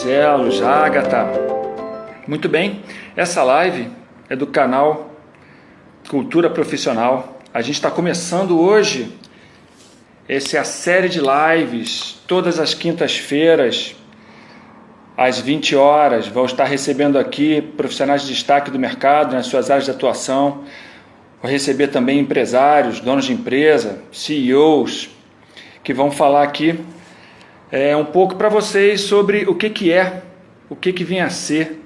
Barcelos, Ágata. Muito bem, essa live é do canal Cultura Profissional. A gente está começando hoje a série de lives, todas as quintas-feiras, às 20 horas. Vou estar recebendo aqui profissionais de destaque do mercado, nas suas áreas de atuação. Vou receber também empresários, donos de empresa, CEOs, que vão falar aqui um pouco para vocês sobre o que vem a ser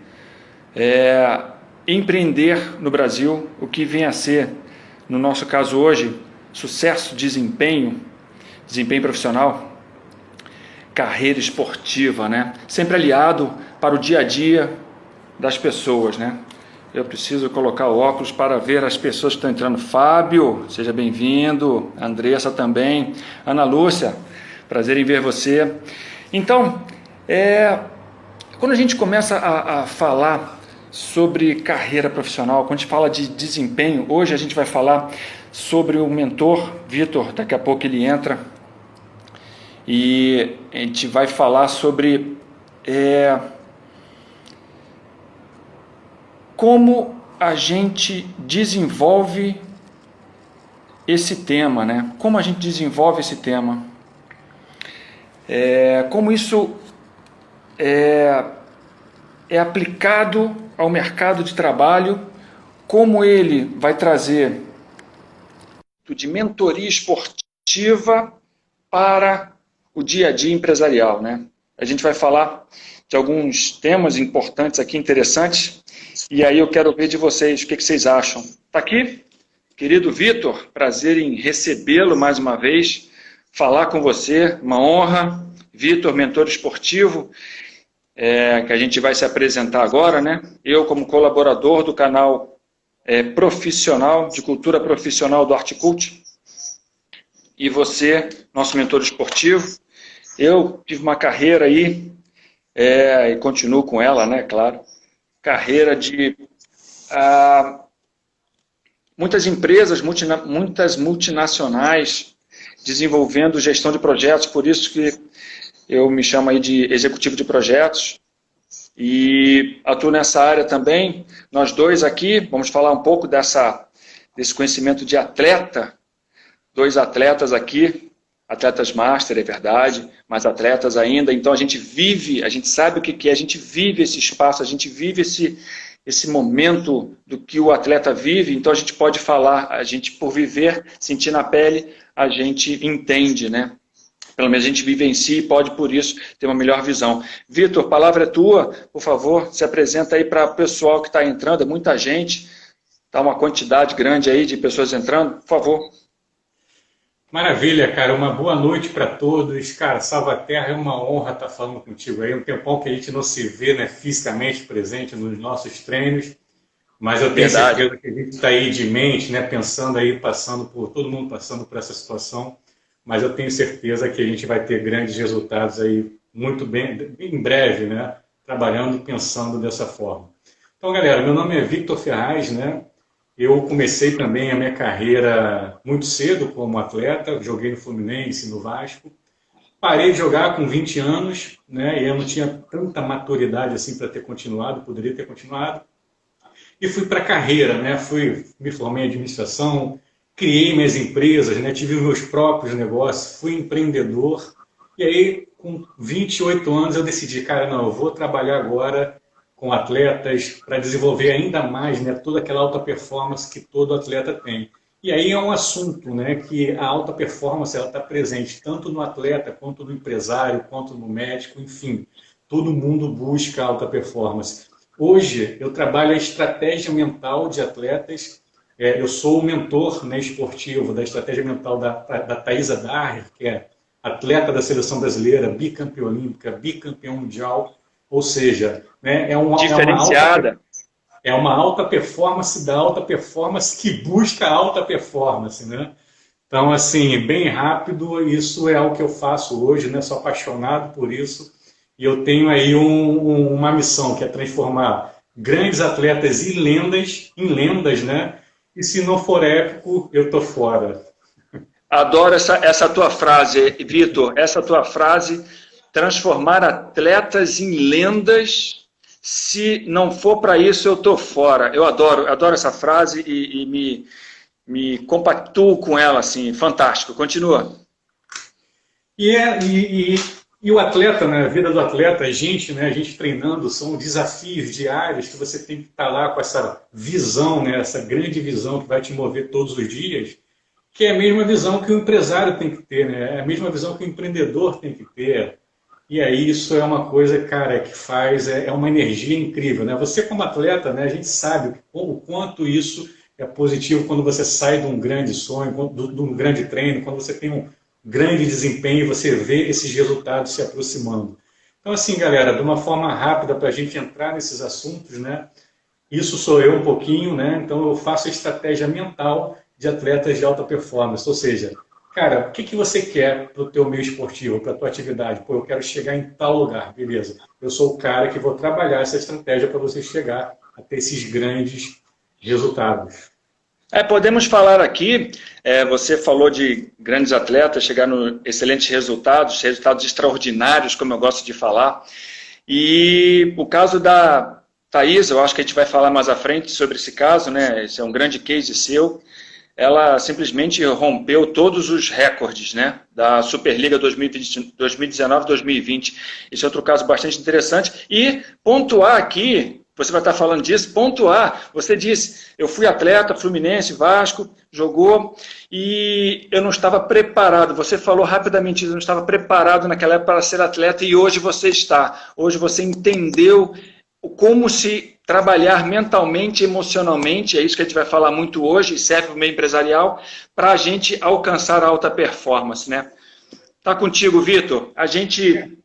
empreender no Brasil, o que vem a ser, no nosso caso hoje, sucesso, desempenho profissional, carreira esportiva, né? Sempre aliado para o dia a dia das pessoas, né? Eu preciso colocar o óculos para ver as pessoas que estão entrando. Fábio, seja bem-vindo. Andressa também. Ana Lúcia, prazer em ver você. Então, quando a gente começa a falar sobre carreira profissional, quando a gente fala de desempenho, hoje a gente vai falar sobre o mentor, Vitor, daqui a pouco ele entra, e a gente vai falar sobre como a gente desenvolve esse tema, né? Como a gente desenvolve esse tema. Como isso é aplicado ao mercado de trabalho, como ele vai trazer de mentoria esportiva para o dia a dia empresarial, né? A gente vai falar de alguns temas importantes aqui, interessantes, e aí eu quero ver de vocês o que vocês acham. Está aqui, querido Vitor, prazer em recebê-lo mais uma vez, falar com você, uma honra. Vitor, mentor esportivo, que a gente vai se apresentar agora, né? Eu, como colaborador do canal profissional, de cultura profissional do Articult, e você, nosso mentor esportivo. Eu tive uma carreira aí, e continuo com ela, né, claro, carreira de muitas empresas, muitas multinacionais, desenvolvendo gestão de projetos, por isso que eu me chamo aí de executivo de projetos e atuo nessa área também. Nós dois aqui vamos falar um pouco desse conhecimento de atleta, dois atletas aqui, atletas master, é verdade, mas atletas ainda. Então a gente vive, a gente sabe o que é, a gente vive esse espaço, a gente vive esse momento do que o atleta vive, então a gente pode falar, a gente por viver, sentir na pele, a gente entende, né? Pelo menos a gente vive em si e pode, por isso, ter uma melhor visão. Vitor, a palavra é tua, por favor, se apresenta aí para o pessoal que está entrando, é muita gente, está uma quantidade grande aí de pessoas entrando, por favor. Maravilha, cara, uma boa noite para todos. Cara, Salvaterra, é uma honra estar falando contigo aí, um tempão que a gente não se vê, né, fisicamente presente nos nossos treinos, mas eu tenho certeza que a gente está aí de mente, né, pensando aí, todo mundo passando por essa situação, mas eu tenho certeza que a gente vai ter grandes resultados aí muito bem, em breve, né? Trabalhando e pensando dessa forma. Então, galera, meu nome é Victor Ferraz, né? Eu comecei também a minha carreira muito cedo como atleta, joguei no Fluminense, no Vasco. Parei de jogar com 20 anos, né? E eu não tinha tanta maturidade assim para ter continuado, poderia ter continuado. E fui para a carreira, né? Me formei em administração, criei minhas empresas, né? Tive meus próprios negócios, fui empreendedor. E aí, com 28 anos, eu decidi, cara, não, eu vou trabalhar agora com atletas para desenvolver ainda mais, né, toda aquela alta performance que todo atleta tem. E aí é um assunto, né, que a alta performance está presente tanto no atleta, quanto no empresário, quanto no médico, enfim. Todo mundo busca alta performance. Hoje, eu trabalho a estratégia mental de atletas. Eu sou o mentor, né, esportivo da estratégia mental da Thaisa Daher, que é atleta da seleção brasileira, bicampeã olímpica, bicampeã mundial, ou seja, né, diferenciada. É uma alta performance da alta performance que busca alta performance, né? Então, assim, bem rápido, isso é o que eu faço hoje, né? Sou apaixonado por isso e eu tenho aí uma missão, que é transformar grandes atletas em lendas, né? E se não for épico, eu tô fora. Adoro essa tua frase, Vitor. Essa tua frase transformar atletas em lendas. Se não for para isso, eu estou fora. Eu adoro essa frase e me compactuo com ela, assim, fantástico. Continua. E o atleta, né, a vida do atleta, a gente treinando, são desafios diários que você tem que estar lá com essa visão, né, essa grande visão que vai te mover todos os dias, que é a mesma visão que o empresário tem que ter, né, é a mesma visão que o empreendedor tem que ter. E aí isso é uma coisa, cara, que faz, é uma energia incrível, né? Você como atleta, né, a gente sabe o quanto isso é positivo quando você sai de um grande sonho, de um grande treino, quando você tem um grande desempenho e você vê esses resultados se aproximando. Então, assim, galera, de uma forma rápida para a gente entrar nesses assuntos, né? Isso sou eu um pouquinho, né? Então eu faço a estratégia mental de atletas de alta performance, ou seja, cara, o que você quer para o teu meio esportivo, para a tua atividade? Pô, eu quero chegar em tal lugar, beleza. Eu sou o cara que vou trabalhar essa estratégia para você chegar a ter esses grandes resultados. Podemos falar aqui, você falou de grandes atletas, chegar no excelentes resultados extraordinários, como eu gosto de falar. E o caso da Thaís, eu acho que a gente vai falar mais à frente sobre esse caso, né? Esse é um grande case seu. Ela simplesmente rompeu todos os recordes, né, da Superliga 2019-2020. Esse é outro caso bastante interessante. E pontuar aqui, você vai estar falando disso, pontuar, você disse, eu fui atleta, Fluminense, Vasco, jogou, e eu não estava preparado. Você falou rapidamente, eu não estava preparado naquela época para ser atleta, e hoje você está. Hoje você entendeu como se trabalhar mentalmente, emocionalmente, é isso que a gente vai falar muito hoje, serve para o meio empresarial, para a gente alcançar a alta performance, né? Tá contigo, Vitor. A gente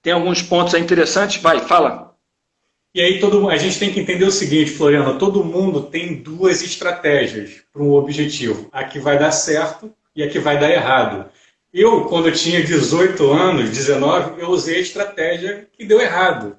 tem alguns pontos interessantes, vai, fala. E aí a gente tem que entender o seguinte, Floriano, todo mundo tem duas estratégias para um objetivo, a que vai dar certo e a que vai dar errado. Eu, quando eu tinha 18 anos, 19, eu usei a estratégia que deu errado.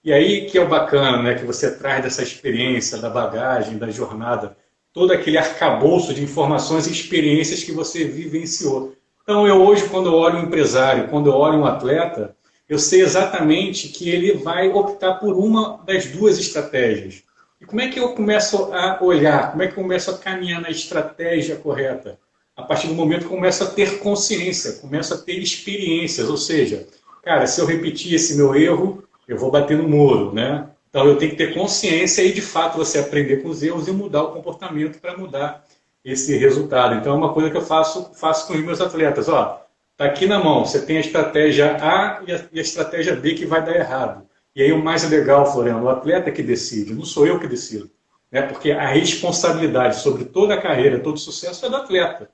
E aí que é o bacana, né, que você traz dessa experiência, da bagagem, da jornada, todo aquele arcabouço de informações e experiências que você vivenciou. Então eu hoje, quando eu olho um empresário, quando eu olho um atleta, eu sei exatamente que ele vai optar por uma das duas estratégias. E como é que eu começo a olhar, como é que eu começo a caminhar na estratégia correta? A partir do momento que eu começo a ter consciência, começo a ter experiências, ou seja, cara, se eu repetir esse meu erro, eu vou bater no muro, né? Então eu tenho que ter consciência e de fato você aprender com os erros e mudar o comportamento para mudar esse resultado. Então é uma coisa que eu faço com os meus atletas. Ó, tá aqui na mão, você tem a estratégia A e a estratégia B que vai dar errado. E aí o mais legal, Floriano, o atleta que decide, não sou eu que decido. Né? Porque a responsabilidade sobre toda a carreira, todo o sucesso é do atleta.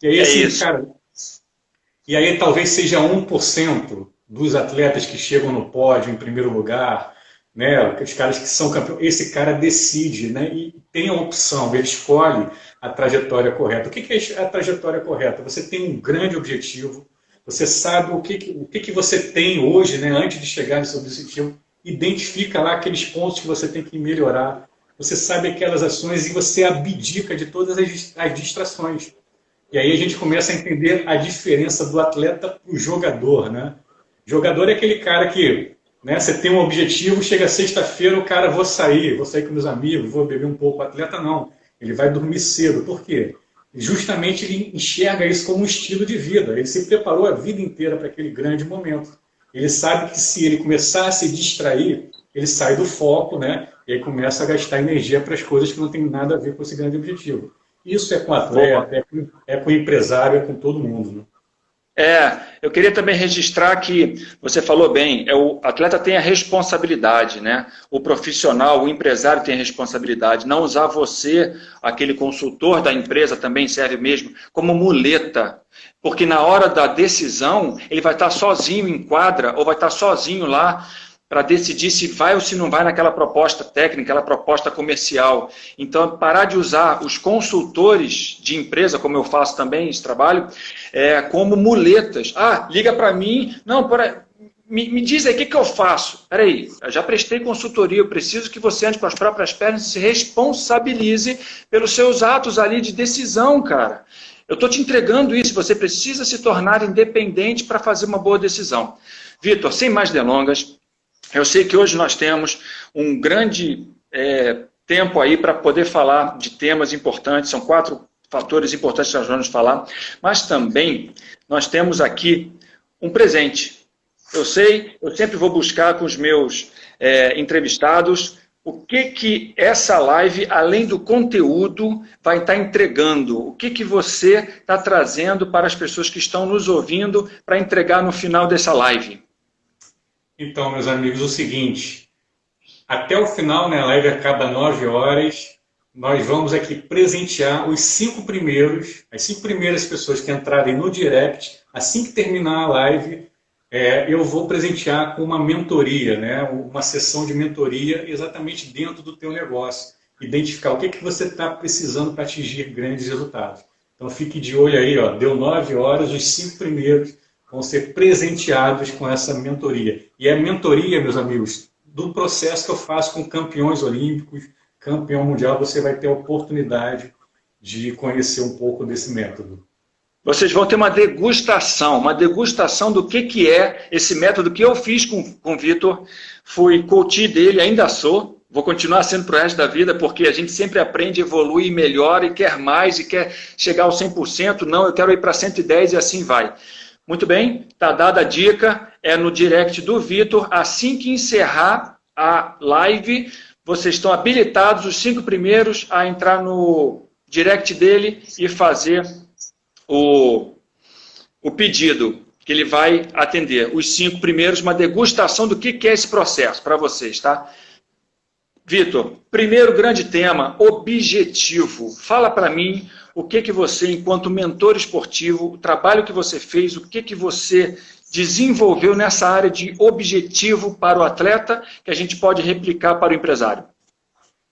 E aí, assim, cara, e aí talvez seja 1% dos atletas que chegam no pódio em primeiro lugar, né, os caras que são campeões, esse cara decide, né, e tem a opção, ele escolhe a trajetória correta. O que é a trajetória correta? Você tem um grande objetivo, você sabe o que você tem hoje, né, antes de chegar nesse objetivo, identifica lá aqueles pontos que você tem que melhorar, você sabe aquelas ações e você abdica de todas as distrações. E aí a gente começa a entender a diferença do atleta para o jogador, né? Jogador é aquele cara que, né, você tem um objetivo, chega sexta-feira, o cara, vou sair com meus amigos, vou beber um pouco. O atleta não, ele vai dormir cedo. Por quê? Justamente ele enxerga isso como um estilo de vida. Ele se preparou a vida inteira para aquele grande momento. Ele sabe que se ele começar a se distrair, ele sai do foco, né, e aí começa a gastar energia para as coisas que não tem nada a ver com esse grande objetivo. Isso é com o atleta, é com o empresário, é com todo mundo, né? Eu queria também registrar que você falou bem, o atleta tem a responsabilidade, né? O profissional, o empresário tem a responsabilidade. Não usar você, aquele consultor da empresa também serve mesmo, como muleta. Porque na hora da decisão, ele vai estar sozinho em quadra ou vai estar sozinho lá para decidir se vai ou se não vai naquela proposta técnica, aquela proposta comercial. Então, parar de usar os consultores de empresa, como eu faço também esse trabalho, como muletas. Ah, liga para mim, não, me diz aí, o que eu faço? Espera aí, eu já prestei consultoria, eu preciso que você ande com as próprias pernas e se responsabilize pelos seus atos ali de decisão, cara. Eu estou te entregando isso, você precisa se tornar independente para fazer uma boa decisão. Vitor, sem mais delongas, eu sei que hoje nós temos um grande tempo aí para poder falar de temas importantes, são 4 fatores importantes que nós vamos falar, mas também nós temos aqui um presente. Eu sei, eu sempre vou buscar com os meus entrevistados o que essa live, além do conteúdo, vai estar entregando, o que você está trazendo para as pessoas que estão nos ouvindo para entregar no final dessa live. Então, meus amigos, o seguinte, até o final, né, a live acaba 9 horas, nós vamos aqui presentear os 5 primeiros, as 5 primeiras pessoas que entrarem no direct, assim que terminar a live, eu vou presentear com uma mentoria, né, uma sessão de mentoria exatamente dentro do teu negócio, identificar o que você está precisando para atingir grandes resultados. Então fique de olho aí, ó, deu 9 horas, os 5 primeiros vão ser presenteados com essa mentoria. E é mentoria, meus amigos, do processo que eu faço com campeões olímpicos, campeão mundial, você vai ter a oportunidade de conhecer um pouco desse método. Vocês vão ter uma degustação do que é esse método que eu fiz com o Vitor. Fui coach dele, ainda sou, vou continuar sendo para o resto da vida, porque a gente sempre aprende, evolui, melhora e quer mais, e quer chegar ao 100%, não, eu quero ir para 110 e assim vai. Muito bem, está dada a dica, é no direct do Vitor, assim que encerrar a live, vocês estão habilitados, os 5 primeiros, a entrar no direct dele e fazer o pedido que ele vai atender. Os 5 primeiros, uma degustação do que é esse processo para vocês, tá? Vitor, primeiro grande tema, objetivo. Fala para mim o que você, enquanto mentor esportivo, o trabalho que você fez, o que você desenvolveu nessa área de objetivo para o atleta, que a gente pode replicar para o empresário.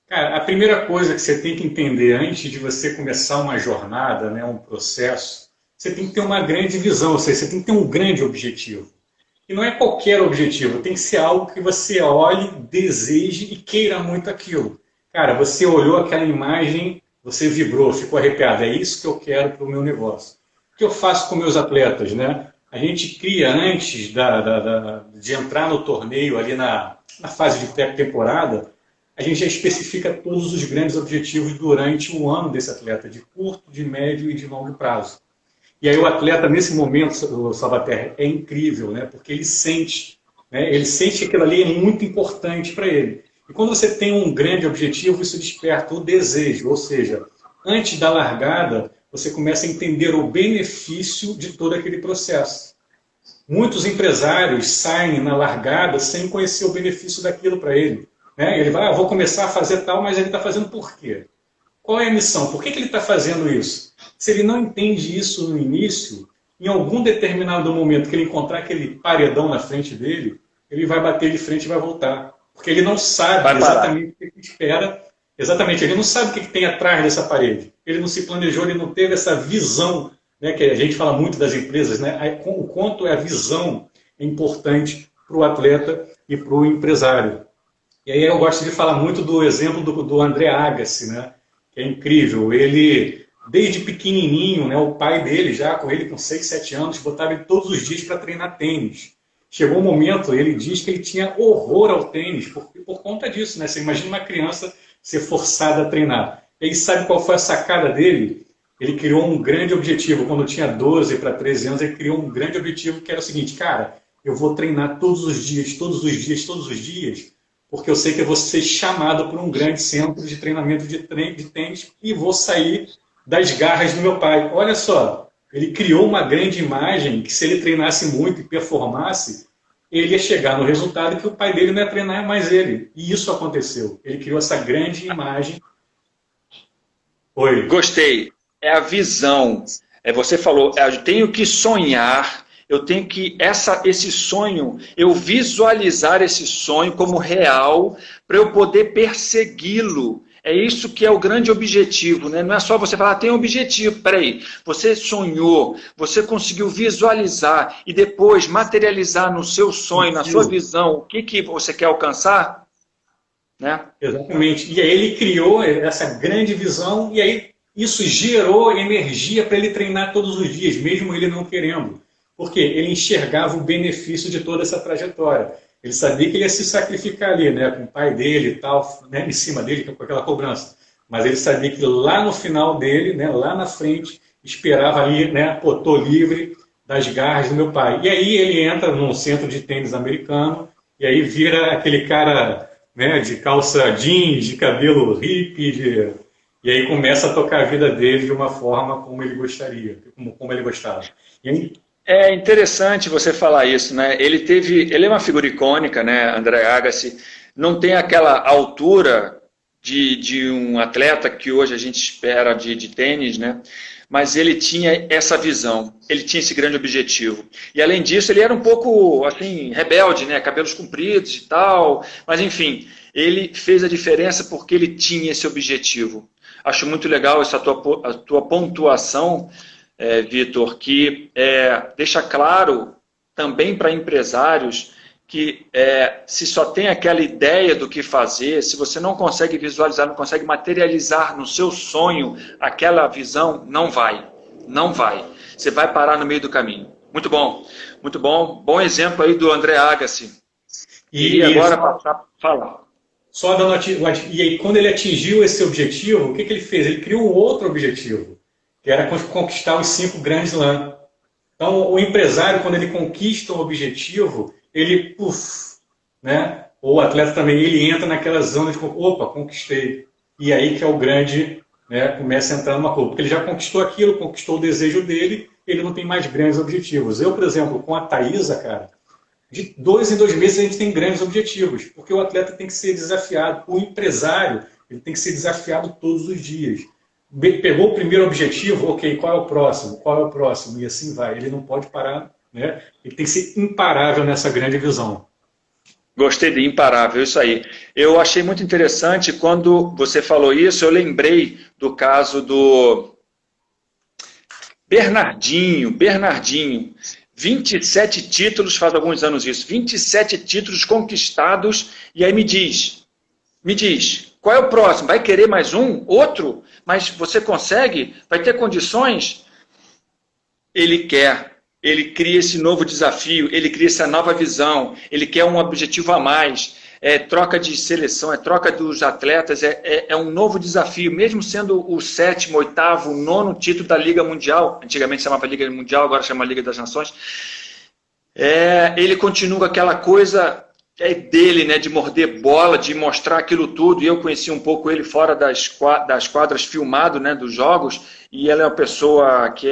Cara, a primeira coisa que você tem que entender antes de você começar uma jornada, né, um processo, você tem que ter uma grande visão, ou seja, você tem que ter um grande objetivo. E não é qualquer objetivo, tem que ser algo que você olhe, deseje e queira muito aquilo. Cara, você olhou aquela imagem, você vibrou, ficou arrepiado, é isso que eu quero para o meu negócio. O que eu faço com meus atletas, né? A gente cria antes de entrar no torneio, ali na fase de pré-temporada, a gente já especifica todos os grandes objetivos durante o ano desse atleta, de curto, de médio e de longo prazo. E aí o atleta, nesse momento, Salvaterra, é incrível, né? Porque ele sente que aquilo ali é muito importante para ele. E quando você tem um grande objetivo, isso desperta o desejo, ou seja, antes da largada, você começa a entender o benefício de todo aquele processo. Muitos empresários saem na largada sem conhecer o benefício daquilo para ele. Ele vai, vou começar a fazer tal, mas ele está fazendo por quê? Qual é a missão? Por que ele está fazendo isso? Se ele não entende isso no início, em algum determinado momento que ele encontrar aquele paredão na frente dele, ele vai bater de frente e vai voltar. Porque ele não sabe exatamente o que ele espera. Exatamente, ele não sabe o que tem atrás dessa parede. Ele não se planejou, ele não teve essa visão, né, que a gente fala muito das empresas, né, o quanto a visão é importante para o atleta e para o empresário. E aí eu gosto de falar muito do exemplo do André Agassi, né, que é incrível. Ele, desde pequenininho, né, o pai dele, já com ele com 6, 7 anos, botava ele todos os dias para treinar tênis. Chegou um momento, ele diz que ele tinha horror ao tênis, por conta disso, né? Você imagina uma criança ser forçada a treinar. Ele sabe qual foi a sacada dele? Ele criou um grande objetivo. Quando tinha 12 para 13 anos, ele criou um grande objetivo que era o seguinte: cara, eu vou treinar todos os dias, todos os dias, todos os dias, porque eu sei que eu vou ser chamado por um grande centro de treinamento de tênis e vou sair das garras do meu pai. Olha só, ele criou uma grande imagem que, se ele treinasse muito e performasse, ele ia chegar no resultado que o pai dele não ia treinar mais ele. E isso aconteceu. Ele criou essa grande imagem. Oi. Gostei. É a visão. Você falou, eu tenho que sonhar, eu tenho que, esse sonho, eu visualizar esse sonho como real para eu poder persegui-lo. É isso que é o grande objetivo, né? Não é só você falar, tem um objetivo, peraí, você sonhou, você conseguiu visualizar e depois materializar no seu sonho, na sua visão, o que você quer alcançar, né? Exatamente. E aí ele criou essa grande visão e aí isso gerou energia para ele treinar todos os dias, mesmo ele não querendo. Porque ele enxergava o benefício de toda essa trajetória. Ele sabia que ele ia se sacrificar ali, né, com o pai dele e tal, né, em cima dele, com aquela cobrança. Mas ele sabia que lá no final dele, né, lá na frente, esperava ali, né, pô, tô livre das garras do meu pai. E aí ele entra num centro de tênis americano, e aí vira aquele cara, né, de calça jeans, de cabelo hippie, e aí começa a tocar a vida dele de uma forma como ele gostaria, como ele gostava. E aí, É interessante você falar isso, né? Ele é uma figura icônica, né, André Agassi, não tem aquela altura de um atleta que hoje a gente espera de tênis, né? Mas ele tinha essa visão, ele tinha esse grande objetivo. E além disso, ele era um pouco assim rebelde, né? Cabelos compridos e tal, mas enfim, ele fez a diferença porque ele tinha esse objetivo. Acho muito legal essa a tua pontuação, Vitor, que deixa claro também para empresários que se só tem aquela ideia do que fazer, se você não consegue visualizar, não consegue materializar no seu sonho aquela visão, não vai. Não vai. Você vai parar no meio do caminho. Muito bom. Muito bom. Bom exemplo aí do André Agassi. E agora passar para falar. Só dando e aí, quando ele atingiu esse objetivo, o que ele fez? Ele criou um outro objetivo, que era conquistar os 5 Grand Slam. Então, o empresário, quando ele conquista um objetivo, ele, né? Ou o atleta também, ele entra naquela zona de, opa, conquistei. E aí que é o grande, né, começa a entrar numa curva. Porque ele já conquistou aquilo, conquistou o desejo dele, ele não tem mais grandes objetivos. Eu, por exemplo, com a Thaisa, cara, de 2 em 2 meses a gente tem grandes objetivos, porque o atleta tem que ser desafiado. O empresário, ele tem que ser desafiado todos os dias. Pegou o primeiro objetivo, ok, qual é o próximo? Qual é o próximo? E assim vai. Ele não pode parar, né? Ele tem que ser imparável nessa grande visão. Gostei de imparável, isso aí. Eu achei muito interessante quando você falou isso, eu lembrei do caso do Bernardinho, 27 títulos, faz alguns anos isso, 27 títulos conquistados, e aí me diz, qual é o próximo? Vai querer mais um? Outro? Mas você consegue? Vai ter condições? Ele quer, ele cria esse novo desafio, ele cria essa nova visão, ele quer um objetivo a mais, troca de seleção, troca dos atletas, é um novo desafio, mesmo sendo o 7º, 8º, 9º título da Liga Mundial, antigamente chamava Liga Mundial, agora chama Liga das Nações, ele continua aquela coisa dele, né, de morder bola, de mostrar aquilo tudo, e eu conheci um pouco ele fora das quadras filmado, né, dos jogos, e ele é uma pessoa que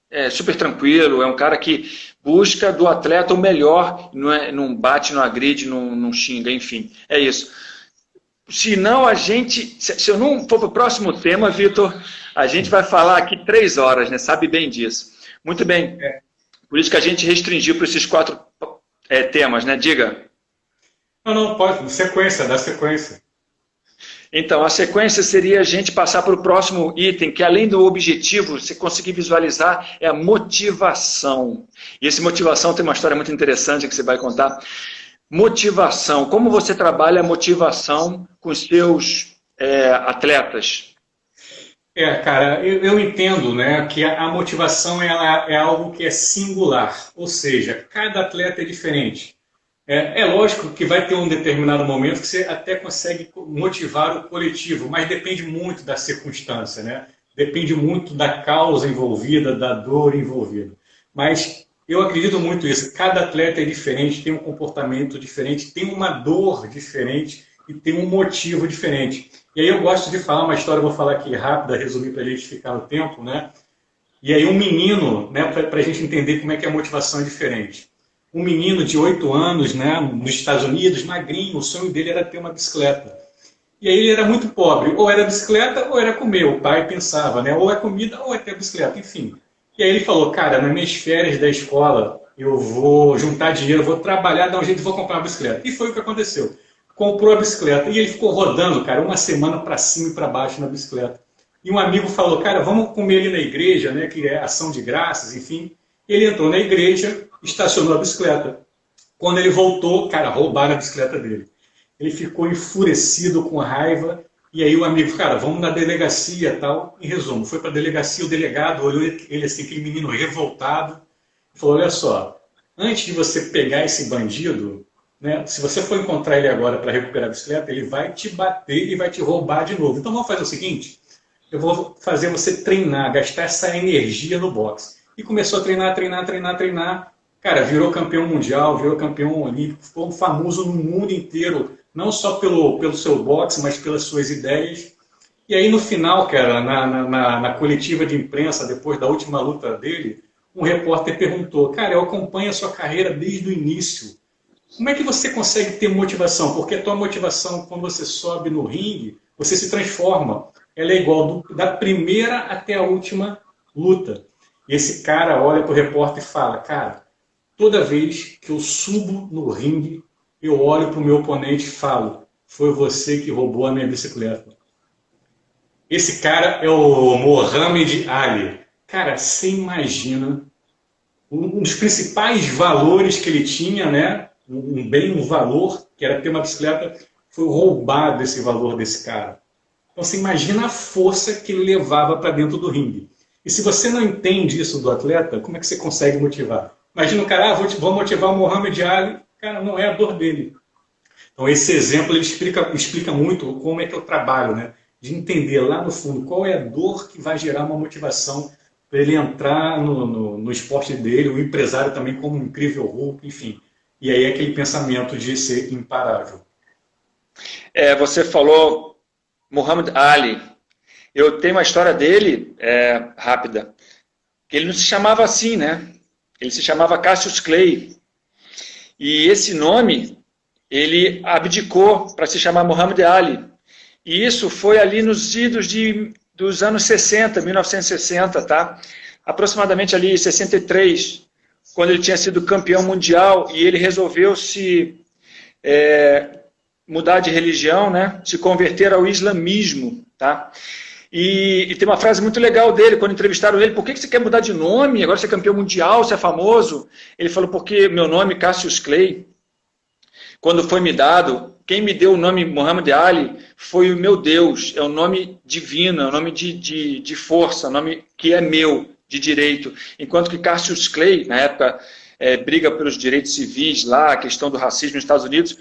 é super tranquilo, é um cara que busca do atleta o melhor, não bate, não agride, não xinga, enfim, é isso. Senão se eu não for para o próximo tema, Vitor, a gente vai falar aqui 3 horas, né, sabe bem disso. Muito bem, por isso que a gente restringiu para esses 4 temas, né, diga. Não, pode, sequência, dá sequência. Então, a sequência seria a gente passar para o próximo item, que além do objetivo, você conseguir visualizar, é a motivação. E essa motivação tem uma história muito interessante que você vai contar. Motivação, como você trabalha a motivação com os seus atletas? Cara, eu entendo, né, que a motivação ela é algo que é singular, ou seja, cada atleta é diferente. É lógico que vai ter um determinado momento que você até consegue motivar o coletivo, mas depende muito da circunstância, né? Depende muito da causa envolvida, da dor envolvida. Mas eu acredito muito nisso. Cada atleta é diferente, tem um comportamento diferente, tem uma dor diferente e tem um motivo diferente. E aí eu gosto de falar uma história, vou falar aqui rápida, resumir para a gente ficar no tempo, né? E aí um menino, né, para a gente entender como é que a motivação é diferente. Um menino de 8 anos, né, nos Estados Unidos, magrinho, o sonho dele era ter uma bicicleta. E aí ele era muito pobre, ou era bicicleta ou era comer, o pai pensava, né, ou é comida ou é ter bicicleta, enfim. E aí ele falou, cara, nas minhas férias da escola, eu vou juntar dinheiro, vou trabalhar, dar um jeito e vou comprar uma bicicleta. E foi o que aconteceu. Comprou a bicicleta e ele ficou rodando, cara, uma semana para cima e para baixo na bicicleta. E um amigo falou, cara, vamos comer ali na igreja, né, que é ação de graças, enfim. Ele entrou na igreja, estacionou a bicicleta. Quando ele voltou, cara, roubaram a bicicleta dele. Ele ficou enfurecido, com raiva, e aí o amigo, cara, vamos na delegacia e tal. Em resumo, foi para a delegacia, o delegado olhou ele assim, aquele menino revoltado, falou, olha só, antes de você pegar esse bandido, né, se você for encontrar ele agora para recuperar a bicicleta, ele vai te bater e vai te roubar de novo. Então vamos fazer o seguinte, eu vou fazer você treinar, gastar essa energia no boxe. E começou a treinar. Cara, virou campeão mundial, virou campeão olímpico, ficou famoso no mundo inteiro, não só pelo seu boxe, mas pelas suas ideias. E aí no final, cara, na coletiva de imprensa, depois da última luta dele, um repórter perguntou, cara, eu acompanho a sua carreira desde o início. Como é que você consegue ter motivação? Porque a tua motivação, quando você sobe no ringue, você se transforma. Ela é igual da primeira até a última luta. E esse cara olha para o repórter e fala, cara, toda vez que eu subo no ringue, eu olho para o meu oponente e falo, foi você que roubou a minha bicicleta. Esse cara é o Muhammad Ali. Cara, você imagina um dos principais valores que ele tinha, né? Um valor, que era ter uma bicicleta, foi roubado esse valor desse cara. Então você imagina a força que ele levava para dentro do ringue. E se você não entende isso do atleta, como é que você consegue motivar? Imagina o cara, vou motivar o Muhammad Ali, cara, não é a dor dele. Então esse exemplo ele explica muito como é que eu trabalho, né? De entender lá no fundo qual é a dor que vai gerar uma motivação para ele entrar no esporte dele, o empresário também como um incrível Hulk, enfim. E aí aquele pensamento de ser imparável. Você falou Muhammad Ali. Eu tenho uma história dele, rápida, que ele não se chamava assim, né? Ele se chamava Cassius Clay. E esse nome, ele abdicou para se chamar Muhammad Ali. E isso foi ali nos idos dos anos 60, 1960, tá? Aproximadamente ali 63, quando ele tinha sido campeão mundial e ele resolveu se mudar de religião, né? Se converter ao islamismo, tá? E tem uma frase muito legal dele, quando entrevistaram ele, por que você quer mudar de nome? Agora você é campeão mundial, você é famoso. Ele falou, porque meu nome, Cassius Clay, quando foi me dado, quem me deu o nome Muhammad Ali foi o meu Deus, é um nome divino, é um nome de força, é um nome que é meu, de direito. Enquanto que Cassius Clay, na época, briga pelos direitos civis lá, a questão do racismo nos Estados Unidos,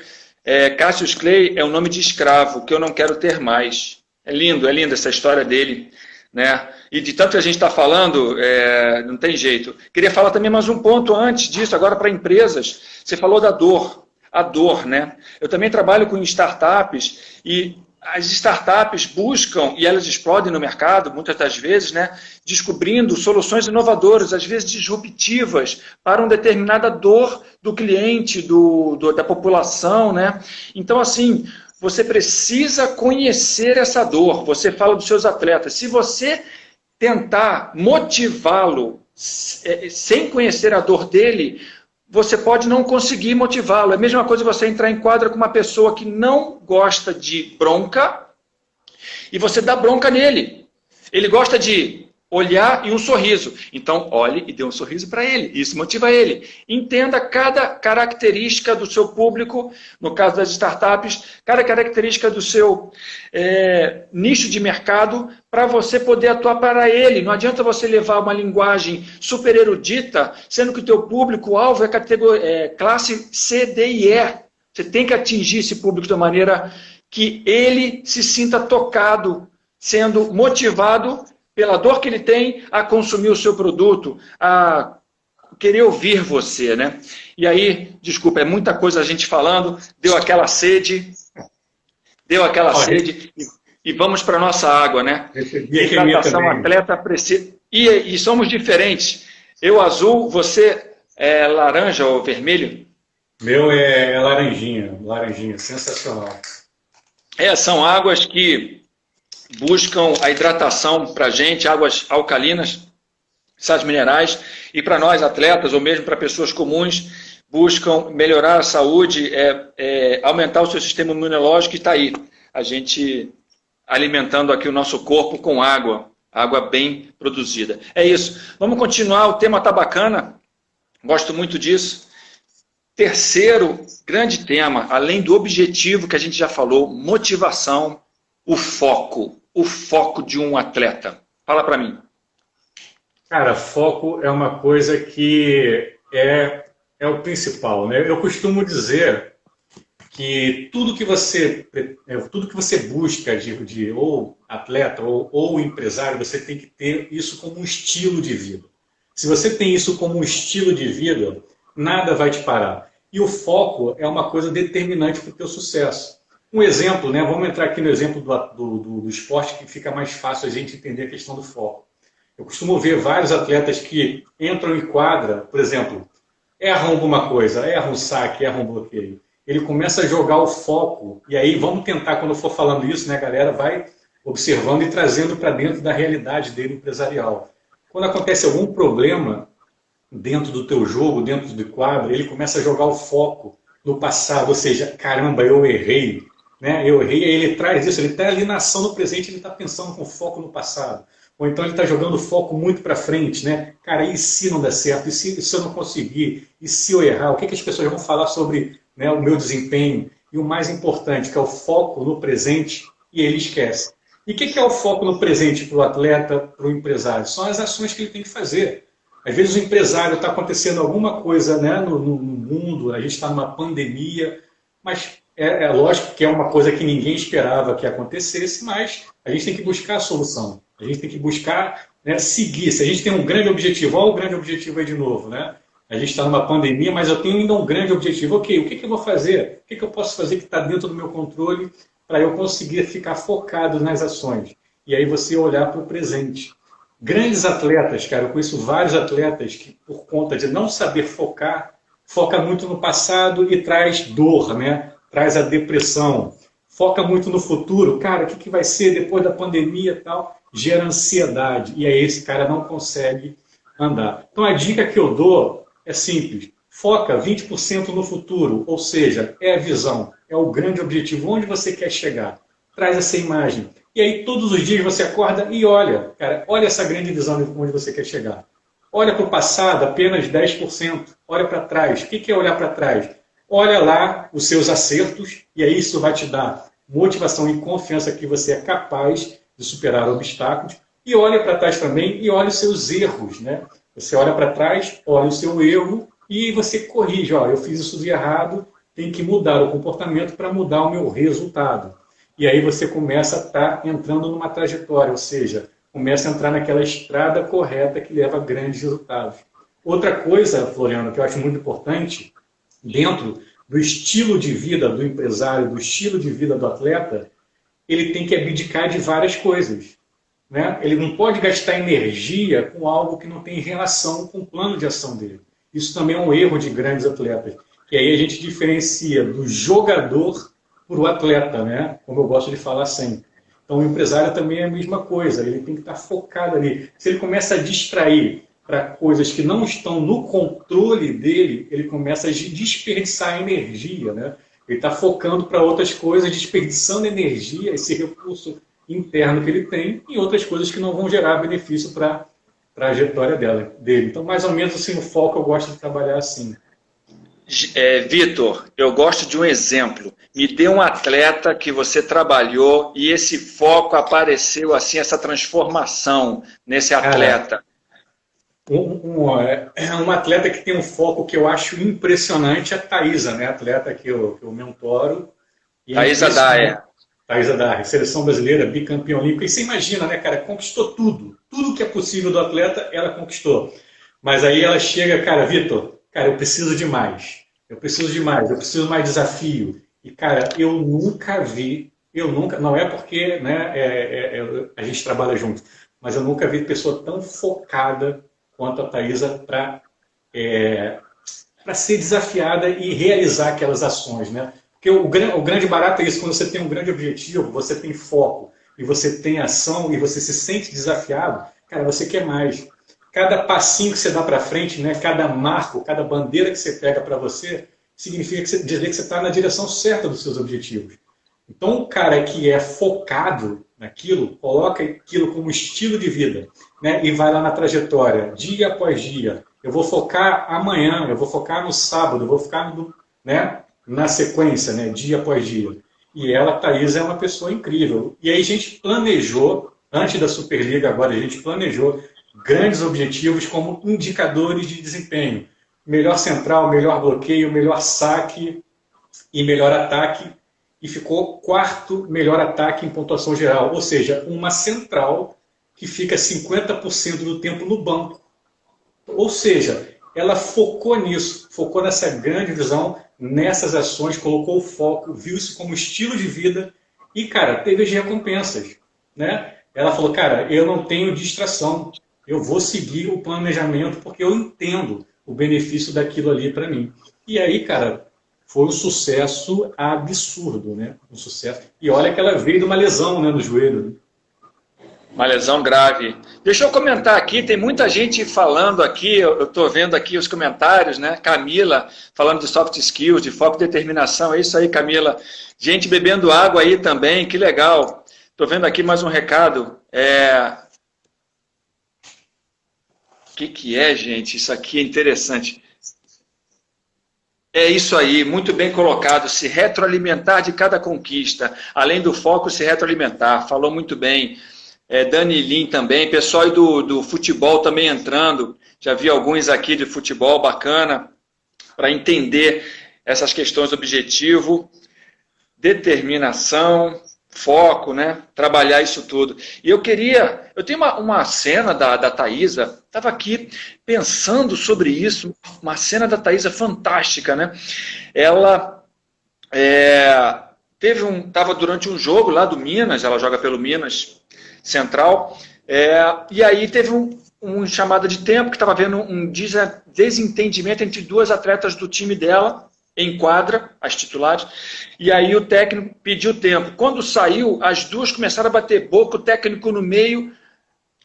Cassius Clay é um nome de escravo, que eu não quero ter mais. É linda essa história dele, né? E de tanto que a gente está falando, não tem jeito. Queria falar também mais um ponto antes disso, agora para empresas. Você falou da dor, a dor, né? Eu também trabalho com startups e as startups buscam, e elas explodem no mercado, muitas das vezes, né? Descobrindo soluções inovadoras, às vezes disruptivas, para uma determinada dor do cliente, da população, né? Então, assim, você precisa conhecer essa dor. Você fala dos seus atletas. Se você tentar motivá-lo sem conhecer a dor dele, você pode não conseguir motivá-lo. É a mesma coisa você entrar em quadra com uma pessoa que não gosta de bronca e você dá bronca nele. Ele gosta de olhar e um sorriso. Então, olhe e dê um sorriso para ele. Isso motiva ele. Entenda cada característica do seu público, no caso das startups, cada característica do seu nicho de mercado, para você poder atuar para ele. Não adianta você levar uma linguagem super erudita, sendo que o teu público-alvo é classe C, D e E. Você tem que atingir esse público de maneira que ele se sinta tocado, sendo motivado pela dor que ele tem a consumir o seu produto, a querer ouvir você, né? E aí, desculpa, é muita coisa a gente falando, deu aquela sede, e vamos para a nossa água, né? Hidratação, atleta precisa... E somos diferentes. Eu azul, você é laranja ou vermelho? Meu é laranjinha, sensacional. São águas que buscam a hidratação para a gente, águas alcalinas, sais minerais, e para nós atletas, ou mesmo para pessoas comuns, buscam melhorar a saúde, aumentar o seu sistema imunológico, e está aí, a gente alimentando aqui o nosso corpo com água bem produzida. É isso. Vamos continuar, o tema está bacana, gosto muito disso. Terceiro grande tema, além do objetivo que a gente já falou, motivação, o foco de um atleta. Fala para mim. Cara, foco é uma coisa que é o principal, né? Eu costumo dizer que tudo que você busca de ou atleta ou empresário, você tem que ter isso como um estilo de vida. Se você tem isso como um estilo de vida, nada vai te parar. E o foco é uma coisa determinante para o teu sucesso. Um exemplo, né? Vamos entrar aqui no exemplo do esporte que fica mais fácil a gente entender a questão do foco. Eu costumo ver vários atletas que entram em quadra, por exemplo, erram alguma coisa, erram um saque, erram um bloqueio. Ele começa a jogar o foco, e aí vamos tentar, quando eu for falando isso, né, galera, vai observando e trazendo para dentro da realidade dele empresarial. Quando acontece algum problema dentro do teu jogo, dentro do quadro, ele começa a jogar o foco no passado, ou seja, caramba, eu errei, né? Eu errei, aí ele traz isso, ele está ali na ação no presente, ele está pensando com foco no passado. Ou então ele está jogando o foco muito para frente, né? Cara, e se não der certo? E se eu não conseguir? E se eu errar? O que as pessoas vão falar sobre, né, o meu desempenho? E o mais importante, que é o foco no presente, e ele esquece. E o que é o foco no presente para o atleta, para o empresário? São as ações que ele tem que fazer. Às vezes o empresário está acontecendo alguma coisa, né, no mundo, a gente está numa pandemia, mas é lógico que é uma coisa que ninguém esperava que acontecesse, mas a gente tem que buscar a solução. A gente tem que buscar, né, seguir. Se a gente tem um grande objetivo, olha o grande objetivo aí de novo, né? A gente está numa pandemia, mas eu tenho ainda um grande objetivo. Ok, o que eu vou fazer? O que eu posso fazer que está dentro do meu controle para eu conseguir ficar focado nas ações? E aí você olhar para o presente. Grandes atletas, cara, eu conheço vários atletas que, por conta de não saber focar, foca muito no passado e traz dor, né? Traz a depressão. Foca muito no futuro, cara, o que vai ser depois da pandemia e tal? Gera ansiedade, e aí esse cara não consegue andar. Então a dica que eu dou é simples, foca 20% no futuro, ou seja, é a visão, é o grande objetivo, onde você quer chegar. Traz essa imagem. E aí todos os dias você acorda e olha, cara, olha essa grande visão de onde você quer chegar. Olha para o passado, apenas 10%. Olha para trás. O que é olhar para trás? Olha lá os seus acertos, e aí isso vai te dar motivação e confiança que você é capaz de superar obstáculos, e olha para trás também e olha os seus erros, né? Você olha para trás, olha o seu erro e você corrige, ó, eu fiz isso de errado, tem que mudar o comportamento para mudar o meu resultado. E aí você começa a estar entrando numa trajetória, ou seja, começa a entrar naquela estrada correta que leva a grandes resultados. Outra coisa, Floriano, que eu acho muito importante, dentro do estilo de vida do empresário, do estilo de vida do atleta, ele tem que abdicar de várias coisas, né? Ele não pode gastar energia com algo que não tem relação com o plano de ação dele. Isso também é um erro de grandes atletas. E aí a gente diferencia do jogador para o atleta, né? Como eu gosto de falar sempre. Então o empresário também é a mesma coisa, ele tem que estar focado ali. Se ele começa a distrair para coisas que não estão no controle dele, ele começa a desperdiçar energia, né? Ele está focando para outras coisas, desperdiçando energia, esse recurso interno que ele tem, em outras coisas que não vão gerar benefício para a trajetória dele. Então, mais ou menos assim, o foco eu gosto de trabalhar assim. Vitor, eu gosto de um exemplo. Me dê um atleta que você trabalhou e esse foco apareceu assim, essa transformação nesse atleta. Um atleta que tem um foco que eu acho impressionante é a Thaisa, né? Atleta que eu mentoro. Thaisa Daher. Thaisa Daher, seleção brasileira, bicampeã olímpica. E você imagina, né, cara? Conquistou tudo. Tudo que é possível do atleta, ela conquistou. Mas aí ela chega, cara, Vitor, cara, eu preciso de mais. Eu preciso mais desafio. E, cara, eu nunca, não é porque, né, a gente trabalha junto, mas eu nunca vi pessoa tão focada quanto a Thaisa para ser desafiada e realizar aquelas ações, né? Porque o grande barato é isso, quando você tem um grande objetivo, você tem foco, e você tem ação, e você se sente desafiado, cara, você quer mais. Cada passinho que você dá para frente, né, cada marco, cada bandeira que você pega para você, significa dizer que você está na direção certa dos seus objetivos. Então, o cara que é focado naquilo, coloca aquilo como estilo de vida, né, e vai lá na trajetória, dia após dia. Eu vou focar amanhã, eu vou focar no sábado, eu vou focar né, na sequência, né, dia após dia. E ela, Thaisa, é uma pessoa incrível. E aí a gente planejou, antes da Superliga agora, a gente planejou grandes objetivos como indicadores de desempenho. Melhor central, melhor bloqueio, melhor saque e melhor ataque. E ficou quarto melhor ataque em pontuação geral. Ou seja, uma central que fica 50% do tempo no banco. Ou seja, ela focou nisso, focou nessa grande visão, nessas ações, colocou o foco, viu isso como estilo de vida e, cara, teve as recompensas, né? Ela falou, cara, eu não tenho distração, eu vou seguir o planejamento porque eu entendo o benefício daquilo ali para mim. E aí, cara, foi um sucesso absurdo, né? Um sucesso. E olha que ela veio de uma lesão, né, no joelho, né? Uma lesão grave. Deixa eu comentar aqui, tem muita gente falando aqui, eu estou vendo aqui os comentários, né? Camila falando de soft skills, de foco e determinação, é isso aí, Camila. Gente bebendo água aí também, que legal. Estou vendo aqui mais um recado. O que é, gente? Isso aqui é interessante. É isso aí, muito bem colocado, se retroalimentar de cada conquista, além do foco, se retroalimentar, falou muito bem. Dani Lin também, pessoal aí do futebol também entrando, já vi alguns aqui de futebol, bacana, para entender essas questões do objetivo, determinação, foco, né? Trabalhar isso tudo. E eu tenho uma cena da Thaisa, estava aqui pensando sobre isso, uma cena da Thaisa fantástica, né? Ela estava durante um jogo lá do Minas, ela joga pelo Minas Central, e aí teve um chamada de tempo que estava havendo um desentendimento entre duas atletas do time dela, em quadra, as titulares, e aí o técnico pediu tempo. Quando saiu, as duas começaram a bater boca, o técnico no meio.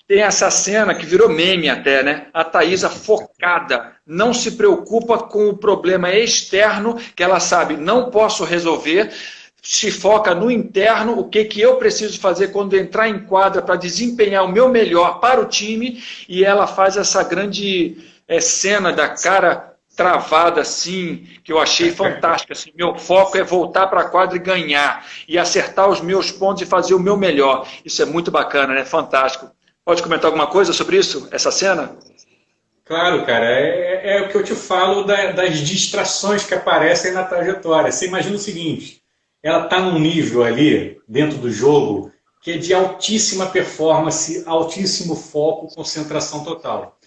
Tem essa cena que virou meme até, né? A Thaisa focada, não se preocupa com o problema externo, que ela sabe, não posso resolver, se foca no interno, o que eu preciso fazer quando entrar em quadra para desempenhar o meu melhor para o time, e ela faz essa grande cena da cara travada assim, que eu achei fantástica. Assim, meu foco é voltar para a quadra e ganhar, e acertar os meus pontos e fazer o meu melhor. Isso é muito bacana, né? Fantástico. Pode comentar alguma coisa sobre isso, essa cena? Claro, cara, é o que eu te falo das distrações que aparecem na trajetória. Você imagina o seguinte, ela está num nível ali, dentro do jogo, que é de altíssima performance, altíssimo foco, concentração total.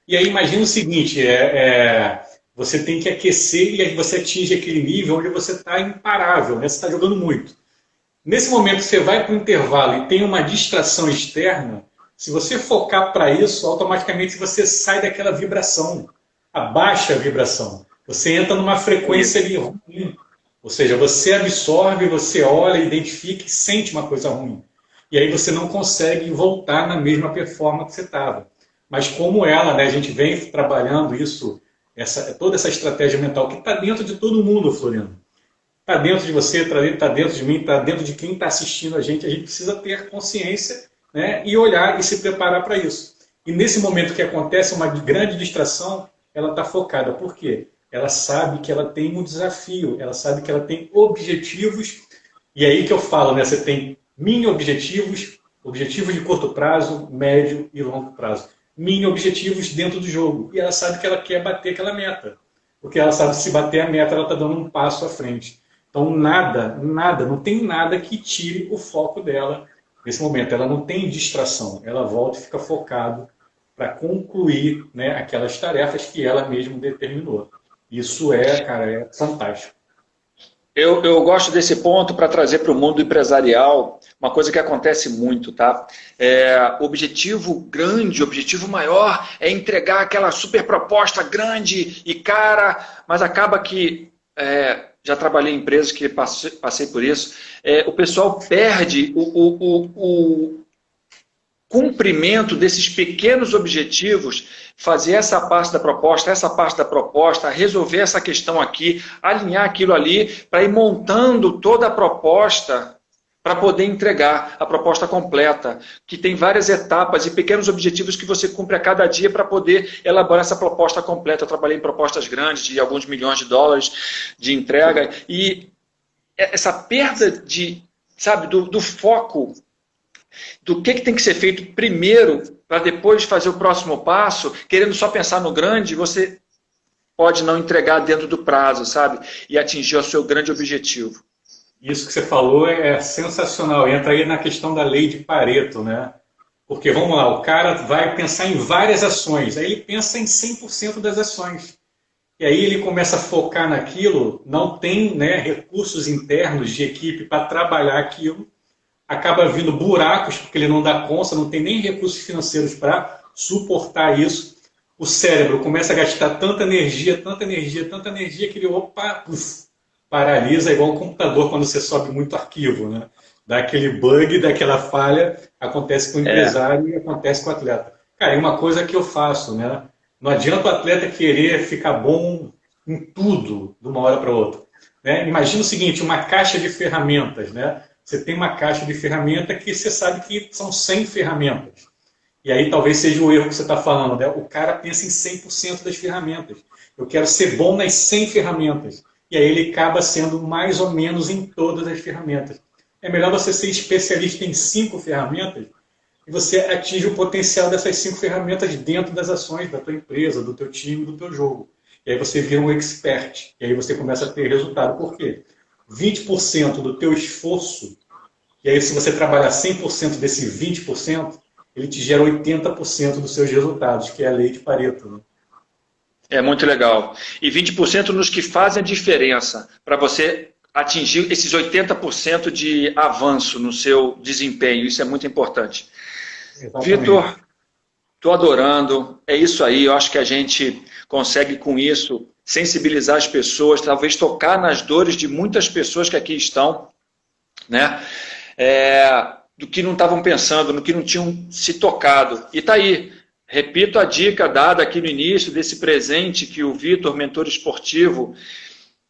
E aí imagina o seguinte, você tem que aquecer e aí você atinge aquele nível onde você está imparável, né? Você está jogando muito. Nesse momento que você vai para o intervalo e tem uma distração externa, se você focar para isso, automaticamente você sai daquela vibração, abaixa a vibração. Você entra numa frequência ali ruim. Ou seja, você absorve, você olha, identifica e sente uma coisa ruim. E aí você não consegue voltar na mesma performance que você estava. Mas como ela, né, a gente vem trabalhando isso, toda essa estratégia mental que está dentro de todo mundo, Floriano. Está dentro de você, está dentro de mim, está dentro de quem está assistindo a gente precisa ter consciência, né, e olhar e se preparar para isso. E nesse momento que acontece uma grande distração, ela está focada. Por quê? Ela sabe que ela tem um desafio, ela sabe que ela tem objetivos, e aí que eu falo, né, você tem mini objetivos, objetivos de curto prazo, médio e longo prazo. Mini objetivos dentro do jogo. E ela sabe que ela quer bater aquela meta. Porque ela sabe que se bater a meta, ela está dando um passo à frente. Então não tem nada que tire o foco dela nesse momento. Ela não tem distração. Ela volta e fica focada para concluir, né, aquelas tarefas que ela mesma determinou. Isso cara, é fantástico. Eu gosto desse ponto para trazer para o mundo empresarial uma coisa que acontece muito, tá? O objetivo grande, o objetivo maior é entregar aquela super proposta grande e cara, mas acaba que, já trabalhei em empresas que passei por isso, o pessoal perde o cumprimento desses pequenos objetivos, fazer essa parte da proposta, resolver essa questão aqui, alinhar aquilo ali, para ir montando toda a proposta para poder entregar a proposta completa, que tem várias etapas e pequenos objetivos que você cumpre a cada dia para poder elaborar essa proposta completa. Eu trabalhei em propostas grandes, de alguns milhões de dólares de entrega, e essa perda do foco, do que tem que ser feito primeiro, para depois fazer o próximo passo, querendo só pensar no grande, você pode não entregar dentro do prazo, sabe? E atingir o seu grande objetivo. Isso que você falou é sensacional. Entra aí na questão da lei de Pareto, né? Porque, vamos lá, o cara vai pensar em várias ações, aí ele pensa em 100% das ações. E aí ele começa a focar naquilo, não tem, né, recursos internos de equipe para trabalhar aquilo, acaba vindo buracos, porque ele não dá conta, não tem nem recursos financeiros para suportar isso. O cérebro começa a gastar tanta energia, que ele, opa, paralisa, igual um computador quando você sobe muito arquivo, né? Dá aquele bug, daquela falha, acontece com o empresário e acontece com o atleta. Cara, é uma coisa que eu faço, né? Não adianta o atleta querer ficar bom em tudo de uma hora para outra. Né? Imagina o seguinte, uma caixa de ferramentas, né? Você tem uma caixa de ferramentas que você sabe que são 100 ferramentas. E aí talvez seja o erro que você está falando, né? O cara pensa em 100% das ferramentas. Eu quero ser bom nas 100 ferramentas. E aí ele acaba sendo mais ou menos em todas as ferramentas. É melhor você ser especialista em 5 ferramentas e você atinge o potencial dessas 5 ferramentas dentro das ações da tua empresa, do teu time, do teu jogo. E aí você vira um expert. E aí você começa a ter resultado. Por quê? 20% do teu esforço, e aí se você trabalhar 100% desse 20%, ele te gera 80% dos seus resultados, que é a lei de Pareto. Né? É muito legal. E 20% nos que fazem a diferença para você atingir esses 80% de avanço no seu desempenho. Isso é muito importante. Vitor, estou adorando. É isso aí. Eu acho que a gente consegue, com isso, sensibilizar as pessoas, talvez tocar nas dores de muitas pessoas que aqui estão, né? Do que não estavam pensando, no que não tinham se tocado. E está aí. Repito a dica dada aqui no início desse presente que o Vitor, mentor esportivo,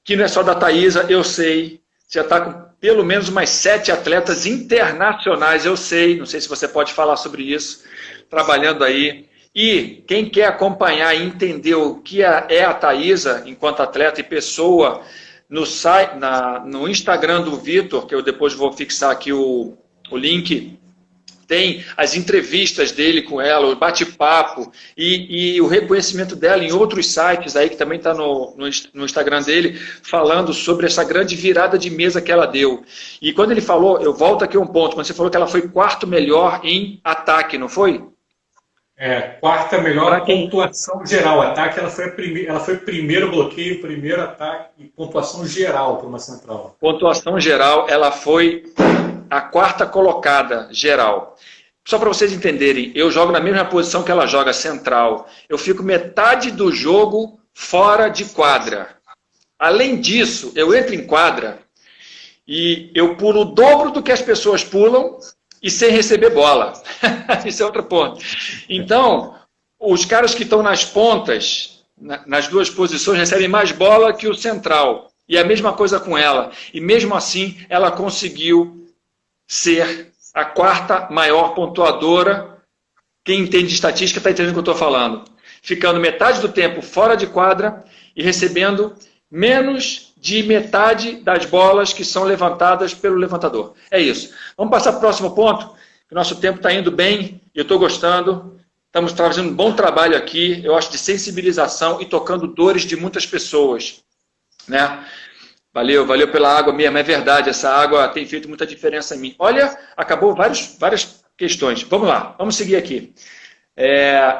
que não é só da Thaisa, eu sei, já está com pelo menos umas 7 atletas internacionais, eu sei, não sei se você pode falar sobre isso, trabalhando aí. E quem quer acompanhar e entender o que é a Thaisa enquanto atleta e pessoa, no Instagram do Vitor, que eu depois vou fixar aqui o link, tem as entrevistas dele com ela, o bate-papo e o reconhecimento dela em outros sites aí, que também está no Instagram dele, falando sobre essa grande virada de mesa que ela deu. E quando ele falou, eu volto aqui um ponto, quando você falou que ela foi 4º melhor em ataque, não foi? 4ª melhor pontuação geral. Ataque, ela foi primeiro bloqueio, primeiro ataque e pontuação geral para uma central. Pontuação geral, ela foi a 4ª colocada geral. Só para vocês entenderem, eu jogo na mesma posição que ela joga, central. Eu fico metade do jogo fora de quadra. Além disso, eu entro em quadra e eu pulo o dobro do que as pessoas pulam e sem receber bola. Isso é outro ponto. Então, os caras que estão nas pontas, nas duas posições, recebem mais bola que o central. E a mesma coisa com ela. E mesmo assim, ela conseguiu ser a 4ª maior pontuadora. Quem entende de estatística está entendendo o que eu estou falando. Ficando metade do tempo fora de quadra e recebendo menos de metade das bolas que são levantadas pelo levantador. É isso. Vamos passar para o próximo ponto. O nosso tempo está indo bem, eu estou gostando. Estamos fazendo um bom trabalho aqui, eu acho, de sensibilização e tocando dores de muitas pessoas. Né? Valeu pela água mesmo, é verdade, essa água tem feito muita diferença em mim. Olha, acabou várias questões. Vamos lá, vamos seguir aqui.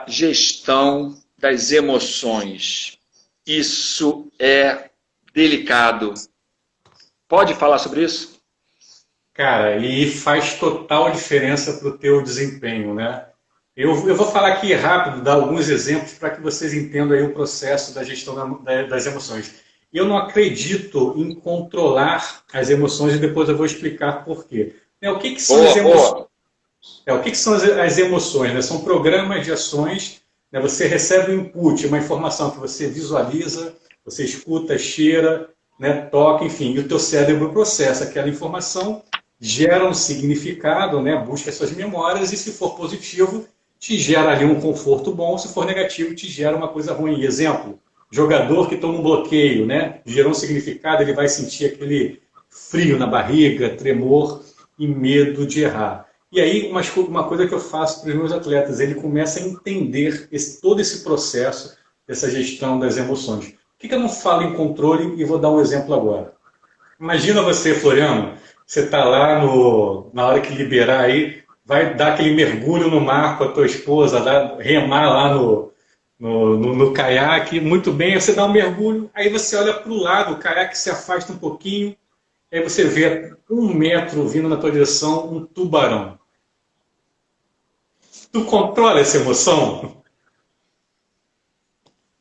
Gestão das emoções. Isso é delicado. Pode falar sobre isso? Cara, e faz total diferença para o teu desempenho, né? Eu vou falar aqui rápido, dar alguns exemplos para que vocês entendam aí o processo da gestão das emoções. Eu não acredito em controlar as emoções e depois eu vou explicar por quê. O que são as emoções? O que são as emoções? Né? São programas de ações. Né? Você recebe um input, uma informação que você visualiza, você escuta, cheira, né? Toca, enfim, e o teu cérebro processa aquela informação, gera um significado, né? Busca as suas memórias e, se for positivo, te gera ali um conforto bom, se for negativo, te gera uma coisa ruim. Exemplo, jogador que toma um bloqueio, né? Gerou um significado, ele vai sentir aquele frio na barriga, tremor e medo de errar. E aí, uma coisa que eu faço para os meus atletas, ele começa a entender todo esse processo, essa gestão das emoções. Por que eu não falo em controle e vou dar um exemplo agora? Imagina você, Floriano, você está lá na hora que liberar aí, vai dar aquele mergulho no mar com a tua esposa, remar lá no caiaque, muito bem, aí você dá um mergulho, aí você olha para o lado, o caiaque se afasta um pouquinho, aí você vê 1 metro vindo na tua direção um tubarão. Tu controla essa emoção?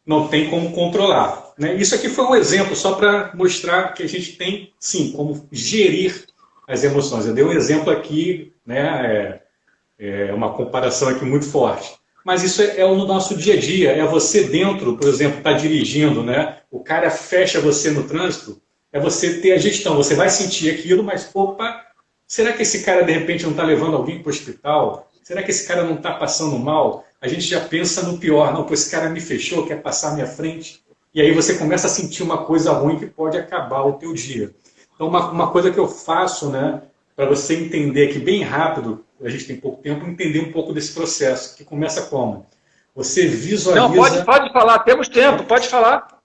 Não tem como controlar. Né? Isso aqui foi um exemplo só para mostrar que a gente tem, sim, como gerir as emoções. Eu dei um exemplo aqui, né, uma comparação aqui muito forte. Mas isso é no nosso dia a dia. É você dentro, por exemplo, está dirigindo, né? O cara fecha você no trânsito, é você ter a gestão. Você vai sentir aquilo, mas, opa, será que esse cara, de repente, não está levando alguém para o hospital? Será que esse cara não está passando mal? A gente já pensa no pior. Não, pô, esse cara me fechou, quer passar à minha frente. E aí você começa a sentir uma coisa ruim que pode acabar o teu dia. Então, uma coisa que eu faço, né, para você entender aqui bem rápido, a gente tem pouco tempo, entender um pouco desse processo, que começa como? Você visualiza... Não, pode falar, temos tempo, pode falar.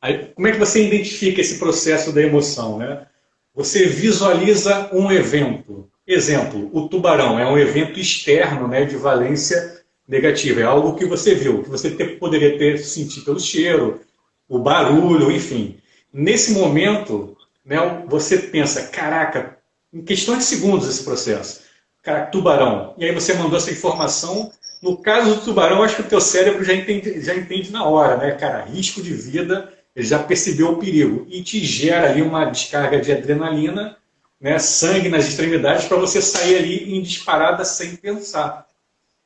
Aí, como é que você identifica esse processo da emoção, né? Você visualiza um evento. Exemplo, o tubarão é um evento externo, né, de valência negativa. É algo que você viu, que você poderia ter sentido pelo cheiro, o barulho, enfim. Nesse momento, né, você pensa, caraca, em questão de segundos esse processo. Cara, tubarão. E aí você mandou essa informação. No caso do tubarão, acho que o teu cérebro já entende na hora, né? Cara, risco de vida, ele já percebeu o perigo. E te gera ali uma descarga de adrenalina, né? Sangue nas extremidades, para você sair ali em disparada sem pensar.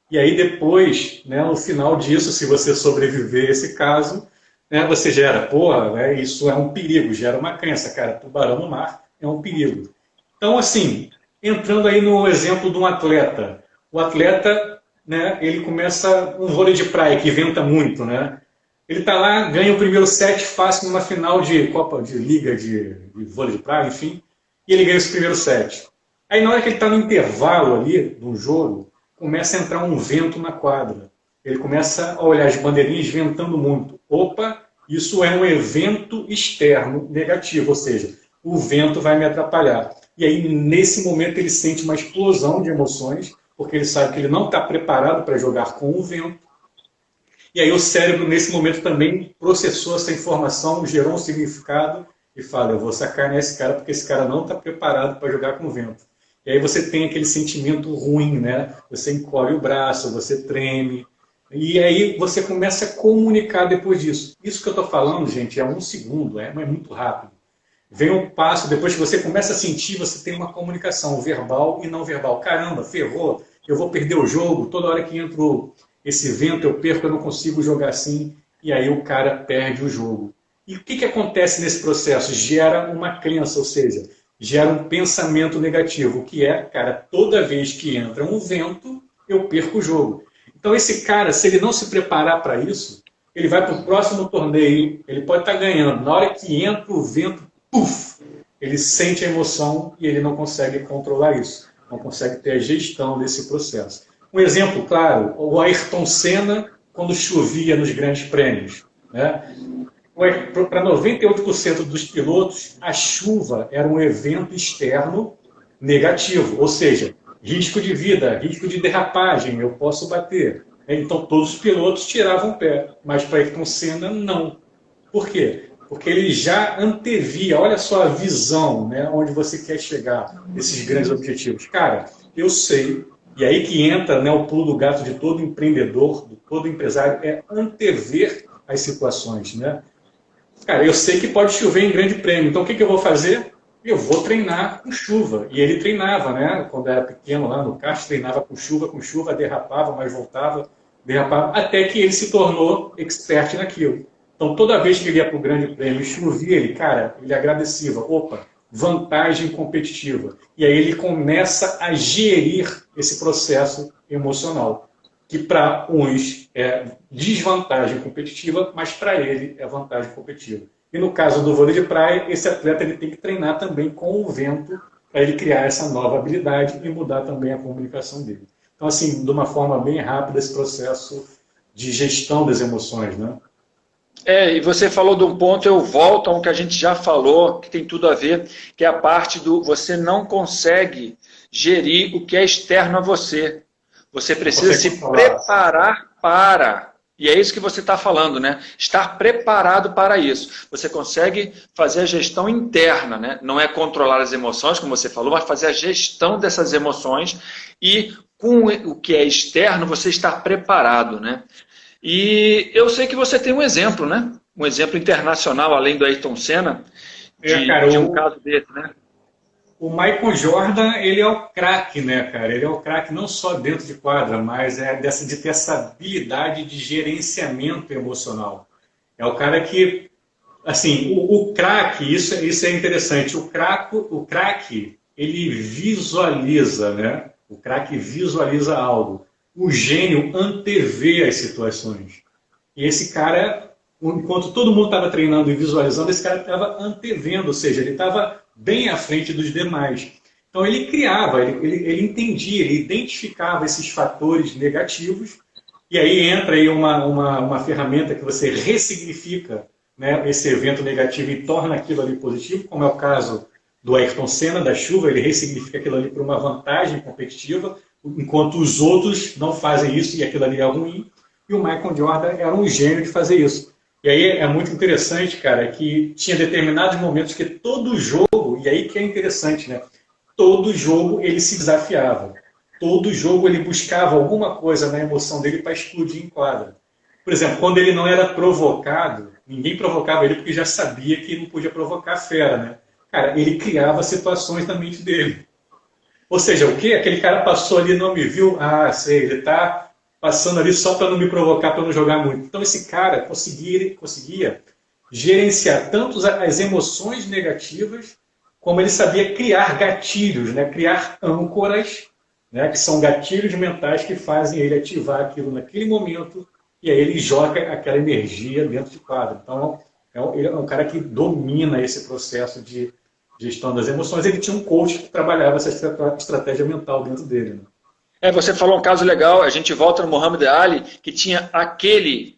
E aí depois, né, no final disso, se você sobreviver a esse caso, né, você gera, né, isso é um perigo, gera uma crença, cara, tubarão no mar é um perigo. Então, assim, entrando aí no exemplo de um atleta. O atleta, né, ele começa um vôlei de praia, que venta muito, né? Ele está lá, ganha o primeiro set fácil numa final de Copa de Liga de vôlei de praia, enfim, e ele ganha esse primeiro set. Aí, na hora que ele está no intervalo ali, do jogo, começa a entrar um vento na quadra. Ele começa a olhar as bandeirinhas ventando muito. Opa, isso é um evento externo negativo, ou seja, o vento vai me atrapalhar. E aí, nesse momento, ele sente uma explosão de emoções, porque ele sabe que ele não está preparado para jogar com o vento. E aí o cérebro, nesse momento, também processou essa informação, gerou um significado e fala, eu vou sacanear esse cara porque esse cara não está preparado para jogar com o vento. E aí você tem aquele sentimento ruim, né? Você encolhe o braço, você treme. E aí você começa a comunicar depois disso. Isso que eu estou falando, gente, é 1 segundo, é muito rápido. Vem um passo, depois que você começa a sentir, você tem uma comunicação verbal e não verbal. Caramba, ferrou, eu vou perder o jogo, toda hora que entra esse vento eu perco, eu não consigo jogar assim, e aí o cara perde o jogo. E o que acontece nesse processo? Gera uma crença, ou seja, gera um pensamento negativo, que é, cara, toda vez que entra um vento, eu perco o jogo. Então esse cara, se ele não se preparar para isso, ele vai para o próximo torneio, ele pode estar ganhando, na hora que entra o vento, puf, ele sente a emoção e ele não consegue controlar isso, não consegue ter a gestão desse processo. Um exemplo claro, o Ayrton Senna, quando chovia nos grandes prêmios. Né? Para 98% dos pilotos, a chuva era um evento externo negativo, ou seja, risco de vida, risco de derrapagem, eu posso bater. Então todos os pilotos tiravam o pé, mas para Ayrton Senna não. Por quê? Porque ele já antevia, olha só a visão, né, onde você quer chegar, esses grandes objetivos. Cara, eu sei, e aí que entra, né, o pulo do gato de todo empreendedor, de todo empresário, é antever as situações. Né? Cara, eu sei que pode chover em grande prêmio, então o que eu vou fazer? Eu vou treinar com chuva. E ele treinava, né? Quando era pequeno lá no kart, treinava com chuva, derrapava, mas voltava, derrapava, até que ele se tornou expert naquilo. Então, toda vez que ele ia para o grande prêmio e chovia, ele agradecia. Opa, vantagem competitiva. E aí ele começa a gerir esse processo emocional, que para uns é desvantagem competitiva, mas para ele é vantagem competitiva. E no caso do vôlei de praia, esse atleta ele tem que treinar também com o vento para ele criar essa nova habilidade e mudar também a comunicação dele. Então, assim, de uma forma bem rápida, esse processo de gestão das emoções, né? E você falou de um ponto, eu volto a um que a gente já falou, que tem tudo a ver, que é a parte do você não consegue gerir o que é externo a você. Você precisa se preparar para. E é isso que você está falando, né? Estar preparado para isso. Você consegue fazer a gestão interna, né? Não é controlar as emoções, como você falou, mas fazer a gestão dessas emoções e com o que é externo você estar preparado, né? E eu sei que você tem um exemplo, né? Um exemplo internacional, além do Ayrton Senna, de um caso desse, né? O Michael Jordan, ele é o craque, né, cara? Ele é o craque não só dentro de quadra, mas de ter essa habilidade de gerenciamento emocional. É o cara que, assim, o craque, isso é interessante. O craque, ele visualiza, né? O craque visualiza algo. O gênio antevê as situações. E esse cara, enquanto todo mundo estava treinando e visualizando, esse cara estava antevendo, ou seja, ele estava bem à frente dos demais. Então ele criava, ele entendia, ele identificava esses fatores negativos, e aí entra aí uma ferramenta que você ressignifica, né, esse evento negativo e torna aquilo ali positivo, como é o caso do Ayrton Senna, da chuva, ele ressignifica aquilo ali para uma vantagem competitiva, enquanto os outros não fazem isso e aquilo ali é ruim, e o Michael Jordan era um gênio de fazer isso. E aí é muito interessante, cara, que tinha determinados momentos que todo jogo, e aí que é interessante, né? Todo jogo ele se desafiava. Todo jogo ele buscava alguma coisa na emoção dele para explodir em quadra. Por exemplo, quando ele não era provocado, ninguém provocava ele porque já sabia que não podia provocar a fera, né? Cara, ele criava situações na mente dele. Ou seja, o quê? Aquele cara passou ali e não me viu? Ah, sei, ele está passando ali só para não me provocar, para não jogar muito. Então esse cara conseguia gerenciar tanto as emoções negativas, como ele sabia criar gatilhos, né? Criar âncoras, né? Que são gatilhos mentais que fazem ele ativar aquilo naquele momento, e aí ele joga aquela energia dentro de quadro. Então ele é um cara que domina esse processo de gestão das emoções. Ele tinha um coach que trabalhava essa estratégia mental dentro dele, né? Você falou um caso legal, a gente volta no Muhammad Ali, que tinha aquele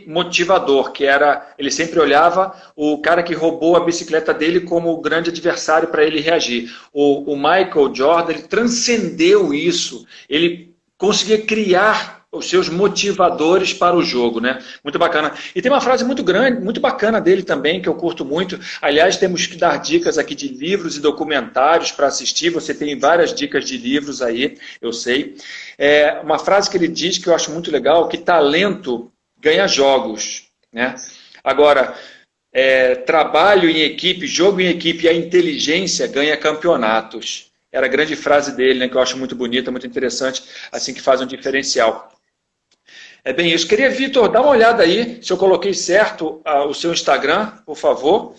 motivador, que era, ele sempre olhava o cara que roubou a bicicleta dele como o grande adversário para ele reagir. O Michael Jordan, ele transcendeu isso, ele conseguia criar os seus motivadores para o jogo, né? Muito bacana. E tem uma frase muito grande, muito bacana dele também, que eu curto muito. Aliás, temos que dar dicas aqui de livros e documentários para assistir. Você tem várias dicas de livros aí, eu sei. Uma frase que ele diz que eu acho muito legal, que talento ganha jogos, né? Agora, trabalho em equipe, jogo em equipe e a inteligência ganha campeonatos. Era a grande frase dele, né, que eu acho muito bonita, muito interessante, assim que faz um diferencial. É bem isso. Queria, Vitor, dar uma olhada aí, se eu coloquei certo o seu Instagram, por favor,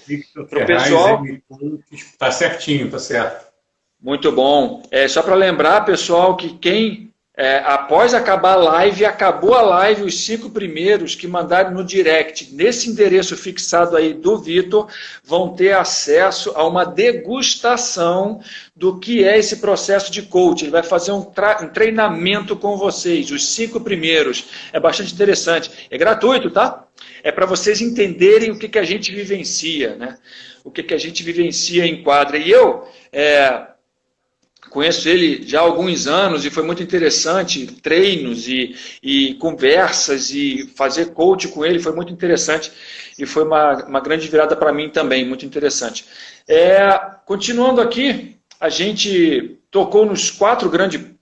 para o pessoal. Está certinho, está certo. Muito bom. Só para lembrar, pessoal, que quem, após acabar a live, acabou a live, os 5 primeiros que mandarem no direct, nesse endereço fixado aí do Vitor, vão ter acesso a uma degustação do que é esse processo de coaching. Ele vai fazer um treinamento com vocês, os 5 primeiros. É bastante interessante. É gratuito, tá? É para vocês entenderem o que a gente vivencia, né? O que a gente vivencia em quadra. E eu conheço ele já há alguns anos e foi muito interessante, treinos e conversas e fazer coach com ele foi muito interessante e foi uma grande virada para mim também, muito interessante. Continuando aqui, a gente tocou nos 4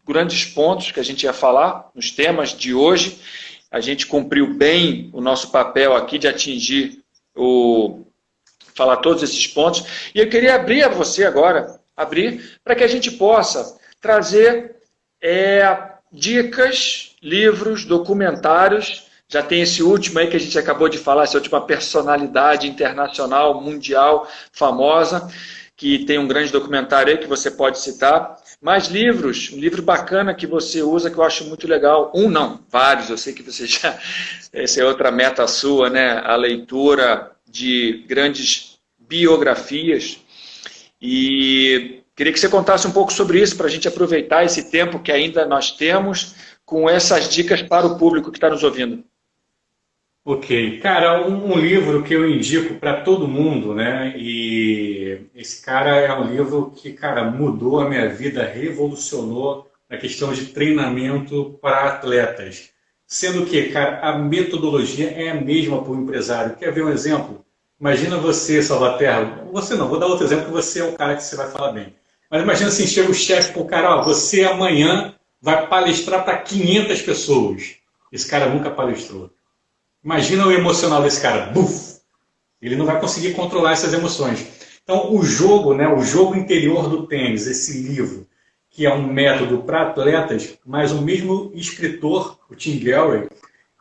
grandes pontos que a gente ia falar, nos temas de hoje. A gente cumpriu bem o nosso papel aqui de atingir falar todos esses pontos. E eu queria abrir a você agora, para que a gente possa trazer dicas, livros, documentários. Já tem esse último aí que a gente acabou de falar, essa última personalidade internacional, mundial, famosa, que tem um grande documentário aí que você pode citar. Mais livros, um livro bacana que você usa, que eu acho muito legal. Não, vários, eu sei que você já... Essa é outra meta sua, né? A leitura de grandes biografias. E Queria que você contasse um pouco sobre isso, para a gente aproveitar esse tempo que ainda nós temos com essas dicas para o público que está nos ouvindo. Ok. Cara, um livro que eu indico para todo mundo, né? E esse cara é um livro que, cara, mudou a minha vida, revolucionou na questão de treinamento para atletas. Sendo que, cara, a metodologia é a mesma para o empresário. Quer ver um exemplo? Imagina você, Salvaterra. Você não, vou dar outro exemplo que você é o cara que você vai falar bem. Mas imagina assim, chega o chefe para o cara, ó, você amanhã vai palestrar para 500 pessoas. Esse cara nunca palestrou. Imagina o emocional desse cara. Buf! Ele não vai conseguir controlar essas emoções. Então, o jogo, né, o jogo interior do tênis, esse livro, que é um método para atletas, mas o mesmo escritor, o Tim Gallwey,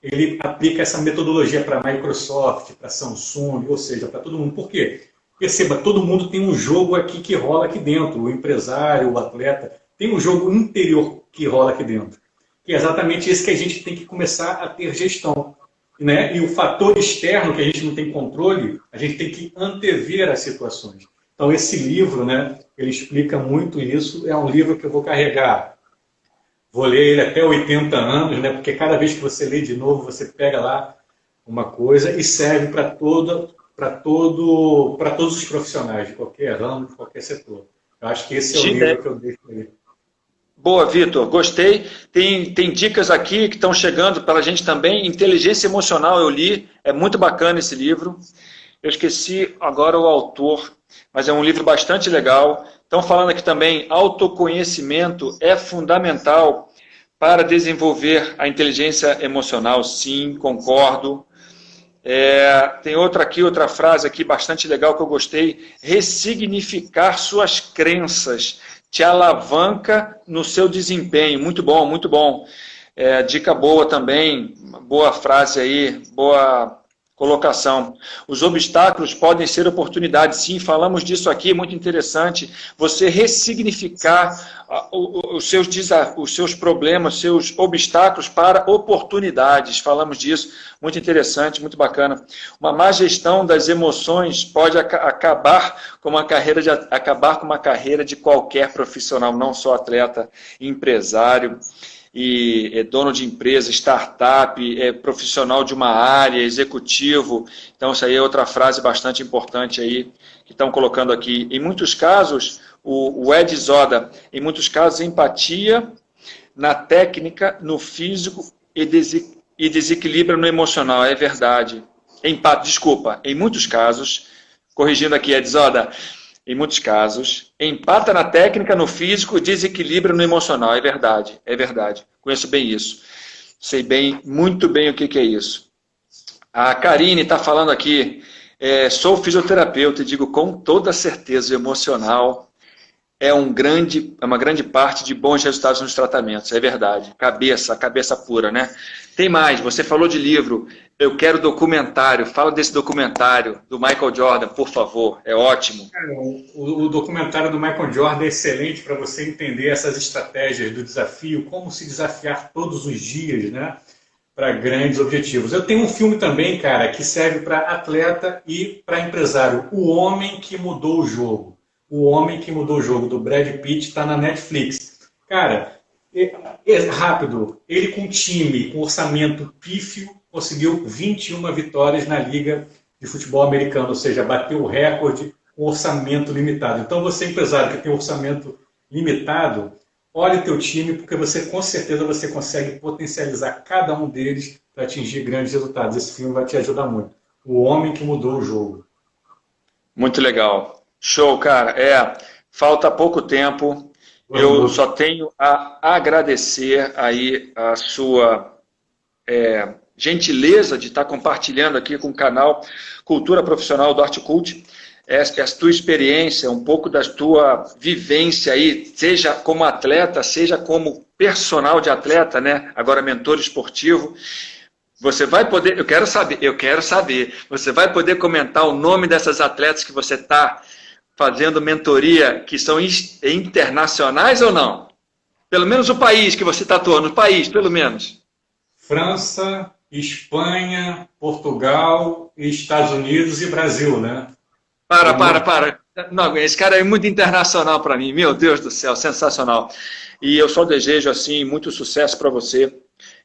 ele aplica essa metodologia para a Microsoft, para a Samsung, ou seja, para todo mundo. Por quê? Perceba, todo mundo tem um jogo aqui que rola aqui dentro. O empresário, o atleta, tem um jogo interior que rola aqui dentro. Que é exatamente esse que a gente tem que começar a ter gestão. Né? E o fator externo que a gente não tem controle, a gente tem que antever as situações. Então, esse livro, né, ele explica muito isso. É um livro que eu vou carregar. Vou ler ele até 80 anos, né, porque cada vez que você lê de novo, você pega lá uma coisa e serve para todos os profissionais, de qualquer ramo, de qualquer setor. Eu acho que esse é o livro que eu deixo aí. Boa, Vitor, gostei. Tem dicas aqui que estão chegando para a gente também. Inteligência Emocional eu li, é muito bacana esse livro. Eu esqueci agora o autor, mas é um livro bastante legal. Estão falando aqui também, autoconhecimento é fundamental para desenvolver a inteligência emocional. Sim, concordo. Tem outra frase aqui bastante legal que eu gostei. Ressignificar suas crenças te alavanca no seu desempenho. Muito bom, muito bom. Dica boa também, boa frase aí, boa colocação. Os obstáculos podem ser oportunidades. Sim, falamos disso aqui, muito interessante. Você ressignificar os seus problemas, os seus obstáculos para oportunidades. Falamos disso, muito interessante, muito bacana. Uma má gestão das emoções pode acabar com uma carreira de qualquer profissional, não só atleta, empresário, e dono de empresa, startup, profissional de uma área, executivo. Então, isso aí é outra frase bastante importante aí que estão colocando aqui. Em muitos casos, o Ed Zoda, em muitos casos, empatia na técnica, no físico e desequilíbrio no emocional. É verdade. Em muitos casos, corrigindo aqui, Ed Zoda, em muitos casos, empata na técnica, no físico, desequilíbrio no emocional. É verdade, é verdade. Conheço bem isso. Sei muito bem o que é isso. A Karine está falando aqui, sou fisioterapeuta e digo com toda certeza, o emocional é uma grande parte de bons resultados nos tratamentos. É verdade. Cabeça pura, né? Tem mais, você falou de livro. Eu quero documentário. Fala desse documentário do Michael Jordan, por favor. É ótimo. O documentário do Michael Jordan é excelente para você entender essas estratégias do desafio, como se desafiar todos os dias, né, para grandes objetivos. Eu tenho um filme também, cara, que serve para atleta e para empresário. O Homem que Mudou o Jogo. O Homem que Mudou o Jogo, do Brad Pitt, está na Netflix. Cara, é rápido. Ele com time, com orçamento pífio, conseguiu 21 vitórias na Liga de Futebol Americano, ou seja, bateu o recorde com orçamento limitado. Então, você, empresário que tem orçamento limitado, olhe o teu time, porque você, com certeza, você consegue potencializar cada um deles para atingir grandes resultados. Esse filme vai te ajudar muito. O Homem que Mudou o Jogo. Muito legal. Show, cara. Falta pouco tempo. Eu só tenho a agradecer aí a sua gentileza de estar compartilhando aqui com o canal Cultura Profissional do Horticult, essa tua experiência, um pouco da tua vivência aí, seja como atleta, seja como personal de atleta, né? Agora mentor esportivo. Você vai poder, eu quero saber, você vai poder comentar o nome dessas atletas que você está fazendo mentoria, que são internacionais ou não? Pelo menos o país que você está atuando, o país, pelo menos. França, Espanha, Portugal, Estados Unidos e Brasil, né? Para. Não, esse cara é muito internacional para mim, meu Deus do céu, sensacional. E eu só desejo, assim, muito sucesso para você.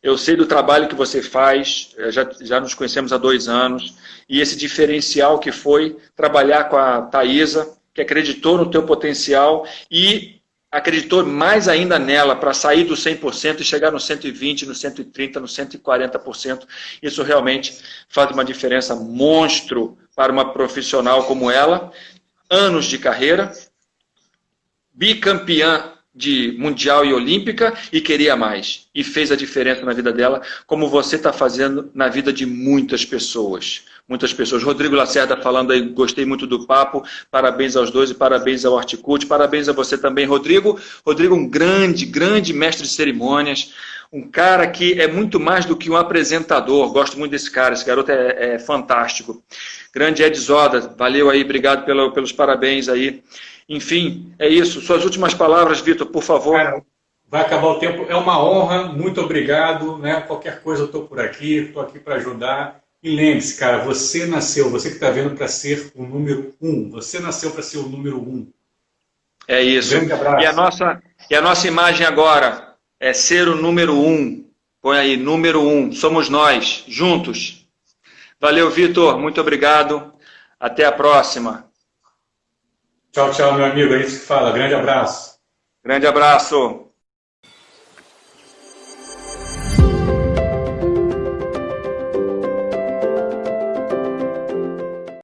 Eu sei do trabalho que você faz, já nos conhecemos há 2 anos, e esse diferencial que foi trabalhar com a Thaisa, que acreditou no teu potencial e acreditou mais ainda nela para sair do 100% e chegar no 120%, no 130%, no 140%. Isso realmente faz uma diferença monstro para uma profissional como ela. Anos de carreira, bicampeã de mundial e olímpica e queria mais. E fez a diferença na vida dela, como você está fazendo na vida de muitas pessoas. Muitas pessoas. Rodrigo Lacerda falando aí, gostei muito do papo. Parabéns aos dois e parabéns ao Horticult. Parabéns a você também, Rodrigo. Rodrigo, um grande, grande mestre de cerimônias. Um cara que é muito mais do que um apresentador. Gosto muito desse cara. Esse garoto é fantástico. Grande Ed Zoda. Valeu aí, obrigado pelos parabéns aí. Enfim, é isso. Suas últimas palavras, Vitor, por favor. Cara, vai acabar o tempo. É uma honra, muito obrigado. Né? Qualquer coisa eu estou por aqui, estou aqui para ajudar. E lembre-se, cara, você nasceu, você que está vendo para ser o número 1. Você nasceu para ser o número 1. É isso. Grande abraço. E a nossa imagem agora é ser o número 1. Põe aí, número 1. Somos nós, juntos. Valeu, Vitor. Muito obrigado. Até a próxima. Tchau, tchau, meu amigo. É isso que fala. Grande abraço. Grande abraço.